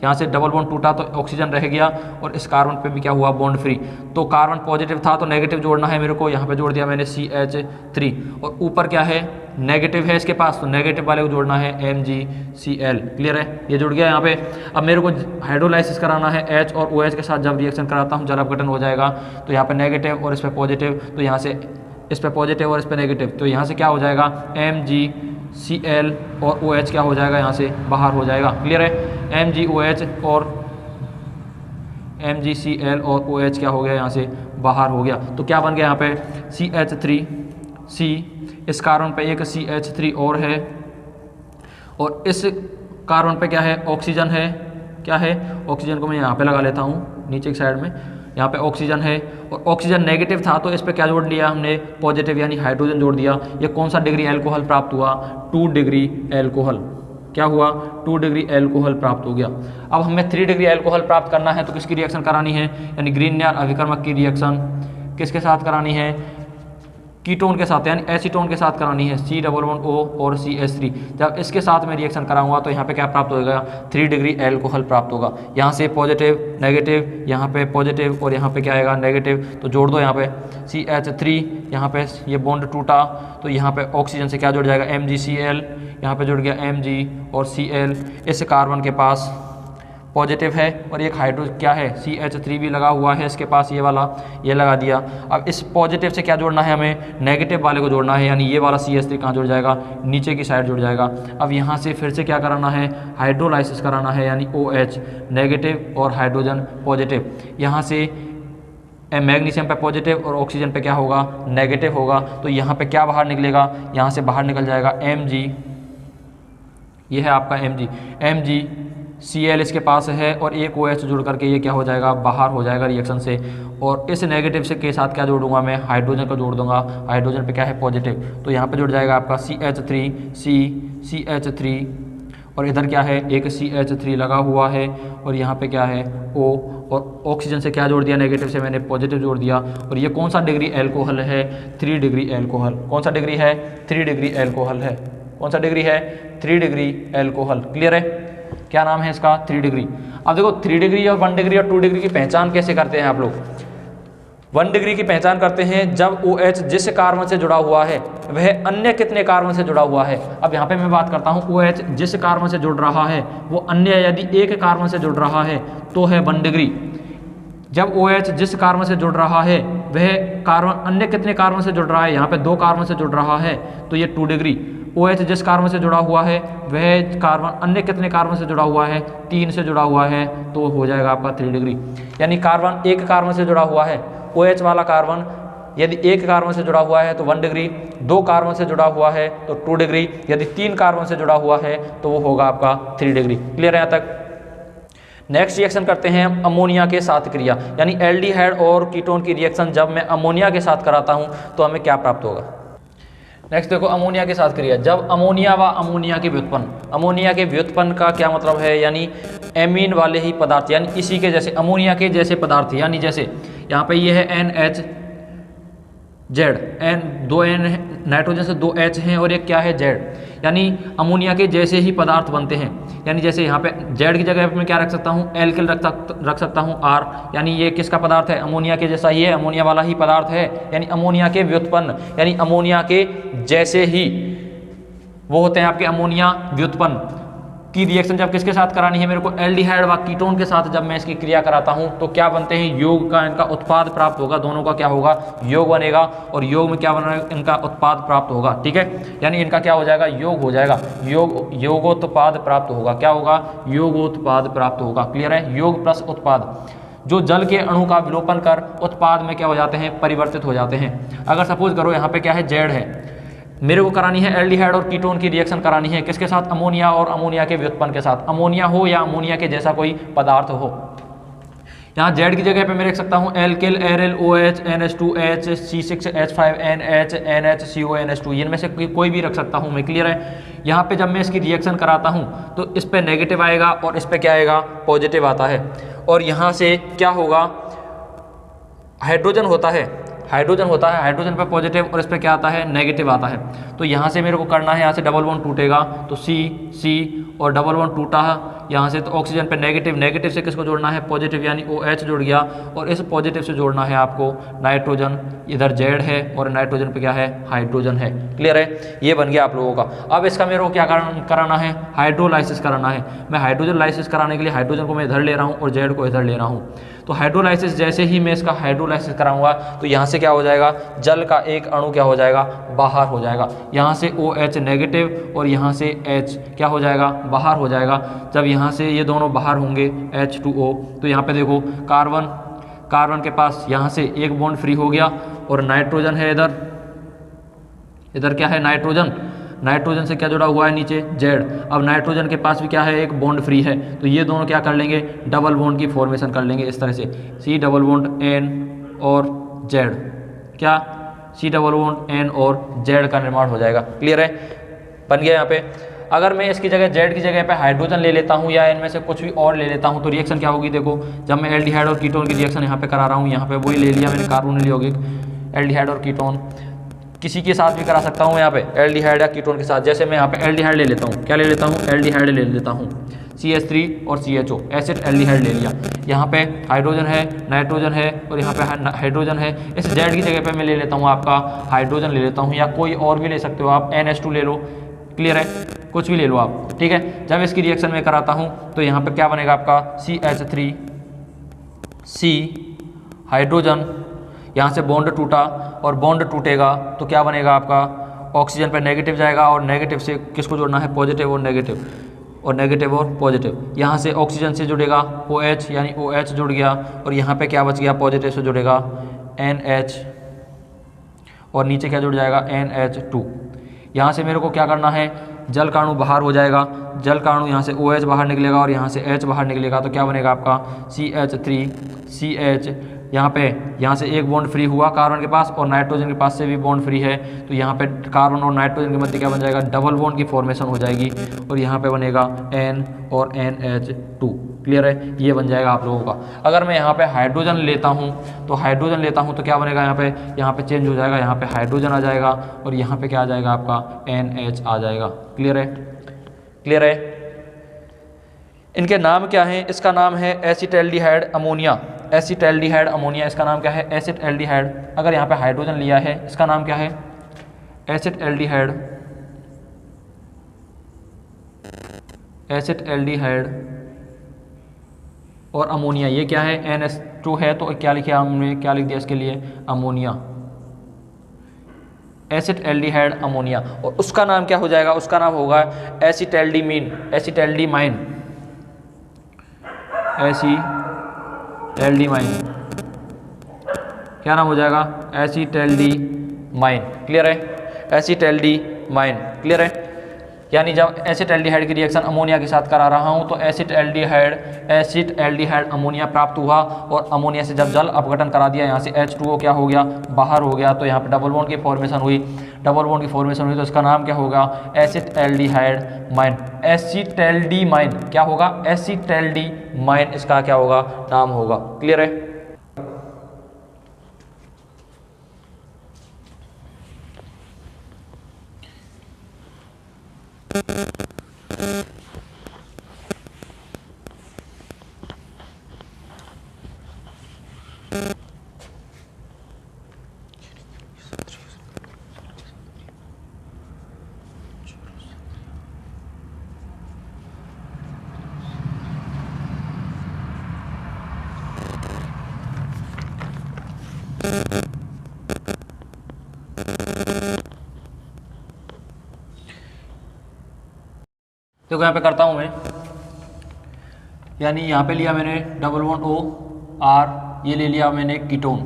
यहाँ से डबल बॉन्ड टूटा तो ऑक्सीजन रह गया, और इस कार्बन पे भी क्या हुआ? Bond free. तो कार्बन पॉजिटिव था तो नेगेटिव जोड़ना है मेरे को, यहाँ पे जोड़ दिया मैंने CH3, और ऊपर क्या है? नेगेटिव है इसके पास तो नेगेटिव वाले को जोड़ना है MgCl। क्लियर है? ये जुड़ गया यहाँ पे। अब मेरे को हाइड्रोलाइसिस कराना है H और OH के साथ। जब रिएक्शन कराता हूँ जल अपघटन हो जाएगा तो यहाँ पे नेगेटिव और इस पर पॉजिटिव, तो यहाँ से इस पे पॉजिटिव और इस पे नेगेटिव, तो यहाँ से क्या हो जाएगा? MgCl और OH क्या हो जाएगा? यहाँ से बाहर हो जाएगा। क्लियर है? MgOH और MgCl और OH क्या हो गया? यहाँ से बाहर हो गया। तो क्या बन गया यहाँ पे? CH3C, इस कार्बन पे एक CH3 और है, और इस कार्बन पे क्या है? ऑक्सीजन है। क्या है? ऑक्सीजन को मैं यहाँ पे लगा लेता हूँ नीचे की साइड में। यहाँ पे ऑक्सीजन है और ऑक्सीजन नेगेटिव था तो इस पे क्या जोड़ लिया हमने? पॉजिटिव, यानी हाइड्रोजन जोड़ दिया। ये कौन सा डिग्री एल्कोहल प्राप्त हुआ? 2 डिग्री एल्कोहल। क्या हुआ? 2 डिग्री एल्कोहल प्राप्त हो गया। अब हमें 3 डिग्री एल्कोहल प्राप्त करना है तो किसकी रिएक्शन करानी है? यानी ग्रीनर अभिकर्मक की रिएक्शन किसके साथ करानी है? कीटोन के साथ यानी एसीटोन के साथ करानी है C11O और CH3। जब इसके साथ मैं रिएक्शन कराऊंगा तो यहाँ पे क्या प्राप्त होगा, 3 डिग्री एल्कोहल प्राप्त होगा। यहाँ से पॉजिटिव नेगेटिव, यहाँ पे पॉजिटिव और यहाँ पे क्या आएगा नेगेटिव, तो जोड़ दो यहाँ पे CH3, यहाँ पे ये बॉन्ड टूटा तो यहाँ पे ऑक्सीजन से क्या जुड़ जाएगा MgCl, यहाँ पे जुड़ गया Mg और Cl। इस कार्बन के पास पॉजिटिव है और एक हाइड्रो क्या है CH3 भी लगा हुआ है इसके पास, ये वाला ये लगा दिया। अब इस पॉजिटिव से क्या जोड़ना है, हमें नेगेटिव वाले को जोड़ना है, यानी ये वाला CH3 कहाँ जुड़ जाएगा, नीचे की साइड जुड़ जाएगा। अब यहाँ से फिर से क्या कराना है, हाइड्रोलाइसिस कराना है, यानी OH नेगेटिव और हाइड्रोजन पॉजिटिव। यहाँ से मैग्नीशियम पे पॉजिटिव और ऑक्सीजन पे क्या होगा, नेगेटिव होगा। तो यहाँ पे क्या बाहर निकलेगा, यहाँ से बाहर निकल जाएगा Mg, ये है आपका MgCl इसके पास है और एक OH जुड़ करके ये क्या हो जाएगा, बाहर हो जाएगा रिएक्शन से। और इस नेगेटिव से के साथ क्या जोड़ूंगा मैं, हाइड्रोजन को जोड़ दूंगा। हाइड्रोजन पे क्या है पॉजिटिव, तो यहाँ पे जुड़ जाएगा आपका CH3 और इधर क्या है, एक CH3 लगा हुआ है और यहाँ पे क्या है O, और ऑक्सीजन से क्या जोड़ दिया, नेगेटिव से मैंने पॉजिटिव जोड़ दिया। और ये कौन सा डिग्री एल्कोहल है, 3 डिग्री एल्कोहल। कौन सा डिग्री है, 3 डिग्री एल्कोहल है। कौन सा डिग्री है, 3 डिग्री एल्कोहल। क्लियर है, क्या नाम है इसका, 3 डिग्री। अब देखो 3 डिग्री और 1 डिग्री और 2 डिग्री की पहचान कैसे करते हैं आप लोग। 1 डिग्री की पहचान करते हैं जब OH जिस कार्बन से जुड़ा हुआ है वह अन्य कितने कार्बन से जुड़ा हुआ है। अब यहाँ पे मैं बात करता हूँ OH जिस कार्बन से जुड़ रहा है वो अन्य यदि एक कार्बन से जुड़ रहा है तो है 1 डिग्री। जब OH जिस कार्बन से जुड़ रहा है वह कार्बन अन्य कितने कार्बन से जुड़ रहा है, यहाँ पे 2 कार्बन से जुड़ रहा है तो ये 2 डिग्री। OH जिस कार्बन से जुड़ा हुआ है वह कार्बन अन्य कितने कार्बन से जुड़ा हुआ है, 3 से जुड़ा हुआ है तो हो जाएगा आपका 3 डिग्री। यानी कार्बन एक कार्बन से जुड़ा हुआ है, OH वाला कार्बन यदि एक कार्बन से जुड़ा हुआ है तो 1 डिग्री, 2 कार्बन से जुड़ा हुआ है तो 2 डिग्री, यदि 3 कार्बन से जुड़ा हुआ है तो वो होगा आपका 3 डिग्री। क्लियर है यहाँ तक। नेक्स्ट रिएक्शन करते हैं हम अमोनिया के साथ क्रिया, यानी एल्डिहाइड और कीटोन की रिएक्शन जब मैं अमोनिया के साथ कराता हूँ तो हमें क्या प्राप्त होगा। नेक्स्ट देखो अमोनिया के साथ क्रिया, जब अमोनिया व अमोनिया के व्युत्पन्न। अमोनिया के व्युत्पन्न का क्या मतलब है, यानी एमीन वाले ही पदार्थ, यानी इसी के जैसे अमोनिया के जैसे पदार्थ, यानी जैसे यहाँ पे ये है NHZ, दो N नाइट्रोजन से 2 H हैं और एक क्या है Z, यानी अमोनिया के जैसे ही पदार्थ बनते हैं। यानी जैसे यहाँ पे Z की जगह पे मैं क्या रख सकता हूँ, एल्किल रख सकता हूँ R, यानी ये किसका पदार्थ है, अमोनिया के जैसा ही है, अमोनिया वाला ही पदार्थ है, यानी अमोनिया के व्युत्पन्न, यानी अमोनिया के जैसे ही वो होते हैं आपके अमोनिया व्युत्पन्न की रिएक्शन जब किसके साथ करानी है मेरे को, एल्डिहाइड व कीटोन के साथ जब मैं इसकी क्रिया कराता हूं तो क्या बनते हैं, योग का इनका उत्पाद प्राप्त होगा। दोनों का क्या होगा, योग बनेगा और योग में क्या बना, इनका उत्पाद प्राप्त होगा। ठीक है, यानी इनका क्या हो जाएगा, योग हो जाएगा, योगोत्पाद प्राप्त होगा। क्या होगा, योगोत्पाद प्राप्त होगा। क्लियर है, योग प्लस उत्पाद जो जल के अणु का विलोपन कर उत्पाद में क्या हो जाते हैं, परिवर्तित हो जाते हैं। अगर सपोज करो यहाँ पे क्या है, जेड है, मेरे को करानी है एल्डिहाइड और कीटोन की रिएक्शन करानी है किसके साथ, अमोनिया और अमोनिया के व्युत्पन्न के साथ। अमोनिया हो या अमोनिया के जैसा कोई पदार्थ हो। यहाँ जेड की जगह पे मैं रख सकता हूँ alkyl, aryl, OH, NH2H, C6H5NH, NHCONH2, इनमें से कोई भी रख सकता हूँ मैं। क्लियर है, यहाँ पे जब मैं इसकी रिएक्शन कराता हूँ तो इस पे नेगेटिव आएगा और इस पे क्या आएगा, पॉजिटिव आता है। और यहाँ से क्या होगा, हाइड्रोजन होता है, हाइड्रोजन पे पॉजिटिव और इस पे क्या आता है, नेगेटिव आता है। तो यहाँ से मेरे को करना है, यहाँ से डबल बॉन्ड टूटेगा तो C और डबल बॉन्ड टूटा यहाँ से, तो ऑक्सीजन पे नेगेटिव से किसको जोड़ना है, पॉजिटिव, यानी OH जुड़ गया और इस पॉजिटिव से जोड़ना है आपको नाइट्रोजन। इधर जेड है और नाइट्रोजन पे क्या है, हाइड्रोजन है। क्लियर है, ये बन गया आप लोगों का। अब इसका मेरे को क्या कराना है, हाइड्रोलाइसिस कराना है। मैं हाइड्रोजन लाइसिस कराने के लिए हाइड्रोजन को मैं इधर ले रहा हूँ और जेड को इधर ले रहा हूँ। तो हाइड्रोलाइसिस जैसे ही मैं इसका हाइड्रोलाइसिस कराऊंगा तो यहाँ से क्या हो जाएगा, जल का एक अणु क्या हो जाएगा, बाहर हो जाएगा। यहाँ से OH नेगेटिव और यहाँ से H क्या हो जाएगा, बाहर हो जाएगा। जब यहाँ से ये दोनों बाहर होंगे H2O, तो यहाँ पे देखो कार्बन के पास यहाँ से एक बॉन्ड फ्री हो गया और नाइट्रोजन है इधर क्या है, नाइट्रोजन से क्या जुड़ा हुआ है, नीचे जेड। अब नाइट्रोजन के पास भी क्या है, एक बॉन्ड फ्री है, तो ये दोनों क्या कर लेंगे, डबल बॉन्ड की फॉर्मेशन कर लेंगे इस तरह से, C डबल बॉन्ड N और जेड, क्या C डबल बॉन्ड N और जेड का निर्माण हो जाएगा। क्लियर है, बन गया यहाँ पे। अगर मैं इसकी जगह जेड की जगह पे हाइड्रोजन ले लेता हूँ या इनमें से कुछ भी और ले लेता हूँ तो रिएक्शन क्या होगी, देखो जब मैं एल्डिहाइड और कीटोन की रिएक्शन यहाँ पे करा रहा हूँ, यहाँ पे वही ले लिया मैंने, कार्बोनिल यौगिक एल्डिहाइड और कीटोन, किसी के साथ भी करा सकता हूँ यहाँ पे एल्डिहाइड या कीटोन के साथ। जैसे मैं यहाँ पे एल्डिहाइड ले लेता हूँ, क्या ले लेता हूँ, एल्डिहाइड ले लेता हूँ, CH3 और CHO, एसिड एल्डिहाइड ले लिया। यहाँ पे हाइड्रोजन है, नाइट्रोजन है और यहाँ पे हाइड्रोजन है। इस Z की जगह पे मैं ले लेता हूँ आपका हाइड्रोजन ले लेता हूँ, या कोई और भी ले सकते हो आप, NH2 ले लो, क्लियर है, कुछ भी ले लो आप, ठीक है। जब इसकी रिएक्शन में कराता हूँ तो यहाँ पे क्या बनेगा आपका CH3, C हाइड्रोजन, यहाँ से बॉन्ड टूटा और बॉन्ड टूटेगा तो क्या बनेगा आपका, ऑक्सीजन पे नेगेटिव जाएगा और नेगेटिव से किसको जोड़ना है, पॉजिटिव और नेगेटिव, और नेगेटिव और पॉजिटिव। यहाँ से ऑक्सीजन से जुड़ेगा OH, यानी OH जुड़ गया, और यहाँ पे क्या बच गया, पॉजिटिव से जुड़ेगा NH, और नीचे क्या जुड़ जाएगा, NH2। यहाँ से मेरे को क्या करना है, जल का अणु बाहर हो जाएगा, जल का अणु यहाँ से OH बाहर निकलेगा और यहाँ से H बाहर निकलेगा, तो क्या बनेगा आपका CH3 CH। यहाँ से एक बॉन्ड फ्री हुआ कार्बन के पास और नाइट्रोजन के पास से भी बॉन्ड फ्री है, तो यहाँ पे कार्बन और नाइट्रोजन के मध्य क्या बन जाएगा, डबल बॉन्ड की फॉर्मेशन हो जाएगी, और यहाँ पे बनेगा N और NH2, क्लियर है, ये बन जाएगा आप लोगों का। अगर मैं यहाँ पे हाइड्रोजन लेता हूँ तो क्या बनेगा, यहाँ पे चेंज हो जाएगा, यहाँ पे हाइड्रोजन आ जाएगा और यहाँ पे क्या आ जाएगा आपका NH आ जाएगा, क्लियर है, क्लियर है। इनके नाम क्या हैं, इसका नाम है एसिटैल्डिहाइड अमोनिया, एसिटैल्डिहाइड अमोनिया, इसका नाम क्या है, एसिटैल्डिहाइड। अगर यहाँ पे हाइड्रोजन लिया है, इसका नाम क्या है, एसिटैल्डिहाइड, एसिटैल्डिहाइड, और अमोनिया ये क्या है, NH2 है, तो क्या लिखा हमने, क्या लिख दिया इसके लिए, अमोनिया, एसिटैल्डिहाइड अमोनिया। और उसका नाम क्या हो जाएगा, उसका नाम होगा एसिटैल्डिमीन, एसिटैल्डिमाइन, एसिटैल्डिमाइन, क्या नाम हो जाएगा, एसिटैल्डिमाइन, क्लियर है, एसिटैल्डिमाइन, क्लियर है। यानी जब एसिटैल्डिहाइड की रिएक्शन अमोनिया के साथ करा रहा हूँ तो एसिटैल्डिहाइड अमोनिया प्राप्त हुआ, और अमोनिया से जब जल अपघटन करा दिया, यहाँ से H2O क्या हो गया, बाहर हो गया, तो यहाँ पे डबल बॉन्ड की फॉर्मेशन हुई, डबल बॉन्ड की फॉर्मेशन हुई, तो इसका नाम क्या होगा, एसिटैल्डिहाइड, एसिटैल्डिमाइन, क्या होगा, एसिटैल्डिमाइन, इसका क्या होगा, नाम होगा, क्लियर है। देखो यहाँ पे करता हूँ मैं, यानी यहाँ पे लिया मैंने डबल बॉन्ड O R, ये ले लिया मैंने कीटोन।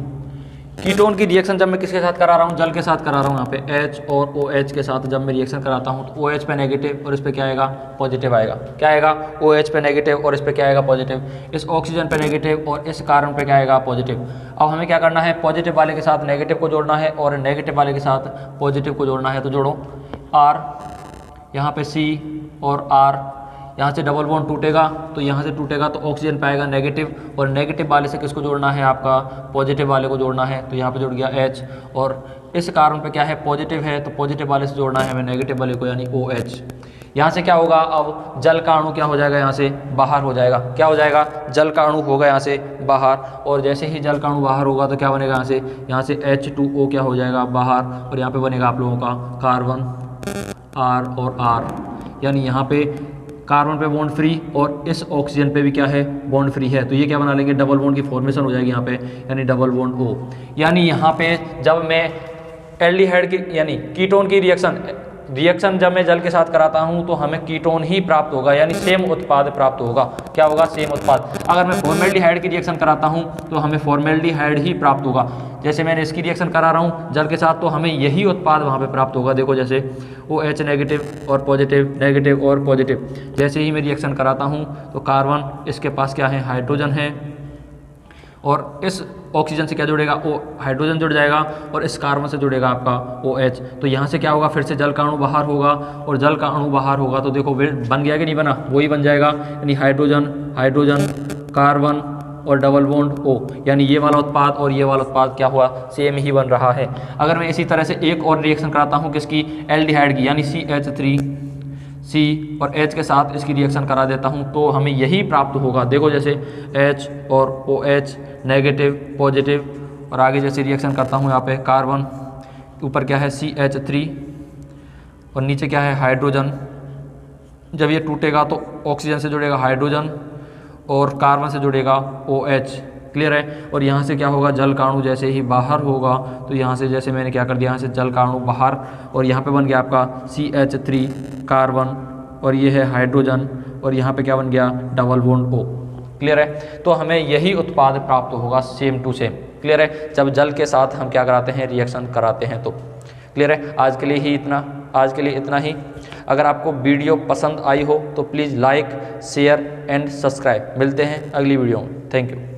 कीटोन की रिएक्शन जब मैं किसके साथ करा रहा हूँ, जल के साथ करा रहा हूँ, यहाँ पे H और OH के साथ जब मैं रिएक्शन कराता हूँ तो OH पे नेगेटिव और इस पे क्या आएगा, पॉजिटिव आएगा, क्या आएगा, OH पे नेगेटिव और इस पे क्या आएगा, पॉजिटिव, इस ऑक्सीजन पे नेगेटिव और इस कार्बन पे क्या आएगा, पॉजिटिव। अब हमें क्या करना है, पॉजिटिव वाले के साथ नेगेटिव को जोड़ना है और नेगेटिव वाले के साथ पॉजिटिव को जोड़ना है, तो जोड़ो R, यहाँ पे C और R, यहाँ से डबल बॉन्ड टूटेगा तो यहाँ से टूटेगा तो ऑक्सीजन पाएगा नेगेटिव, और नेगेटिव वाले से किसको जोड़ना है, आपका पॉजिटिव वाले को जोड़ना है, तो यहाँ पे जुड़ गया H, और इस कार्बन पे क्या है, पॉजिटिव है, तो पॉजिटिव वाले से जोड़ना है हमें नेगेटिव वाले को, यानी OH। यहाँ से क्या होगा, अब जल का अणु क्या हो जाएगा, यहाँ से बाहर हो जाएगा, क्या हो जाएगा, जल का अणु होगा यहाँ से बाहर, और जैसे ही जल का अणु बाहर होगा तो क्या बनेगा, यहाँ से H2O क्या हो जाएगा बाहर, और यहाँ पे बनेगा आप लोगों का कार्बन R और R, यानी यहाँ पे कार्बन पे बॉन्ड फ्री और इस ऑक्सीजन पे भी क्या है, बॉन्ड फ्री है, तो ये क्या बना लेंगे, डबल बॉन्ड की फॉर्मेशन हो जाएगी यहाँ पे, यानी डबल बॉन्ड O। यानी यहाँ पे जब मैं एल्डिहाइड की यानी कीटोन की रिएक्शन जब मैं जल के साथ कराता हूँ तो हमें कीटोन ही प्राप्त होगा, यानी सेम उत्पाद प्राप्त होगा, क्या होगा, सेम उत्पाद। अगर मैं फॉर्मेल्डिहाइड की रिएक्शन कराता हूँ तो हमें फॉर्मेल्डिहाइड ही प्राप्त होगा। जैसे मैंने इसकी रिएक्शन करा रहा हूँ जल के साथ तो हमें यही उत्पाद वहाँ पे प्राप्त होगा। देखो जैसे OH नेगेटिव और पॉजिटिव, नेगेटिव और पॉजिटिव, जैसे ही मैं रिएक्शन कराता हूँ तो कार्बन इसके पास क्या है, हाइड्रोजन है, और इस ऑक्सीजन से क्या जुड़ेगा, हाइड्रोजन जुड़ जाएगा, और इस कार्बन से जुड़ेगा आपका OH। तो यहाँ से क्या होगा, फिर से जल का अणु बाहर होगा, और जल का अणु बाहर होगा तो देखो बन गया कि नहीं बना, वही बन जाएगा, यानी हाइड्रोजन हाइड्रोजन कार्बन और डबल बॉन्ड O, यानी ये वाला उत्पाद और ये वाला उत्पाद क्या हुआ, सेम ही बन रहा है। अगर मैं इसी तरह से एक और रिएक्शन कराता हूँ किसकी, एल्डिहाइड की, यानी CH3C और H के साथ इसकी रिएक्शन करा देता हूँ तो हमें यही प्राप्त होगा। देखो जैसे H और OH नेगेटिव पॉजिटिव, और आगे जैसे रिएक्शन करता हूँ यहाँ पे कार्बन, ऊपर क्या है CH3 और नीचे क्या है हाइड्रोजन। जब ये टूटेगा तो ऑक्सीजन से जुड़ेगा हाइड्रोजन और कार्बन से जुड़ेगा OH, क्लियर है। और यहाँ से क्या होगा, जल काणु जैसे ही बाहर होगा तो यहाँ से जैसे मैंने क्या कर दिया, यहाँ से जल काणु बाहर, और यहाँ पे बन गया आपका CH3 कार्बन और ये है हाइड्रोजन, और यहाँ पे क्या बन गया, डबल बॉन्ड O, क्लियर है। तो हमें यही उत्पाद प्राप्त होगा सेम टू सेम, क्लियर है, जब जल के साथ हम क्या कराते हैं, रिएक्शन कराते हैं तो, क्लियर है। आज के लिए इतना ही। अगर आपको वीडियो पसंद आई हो तो please like share and subscribe. मिलते हैं अगली वीडियो में। Thank you.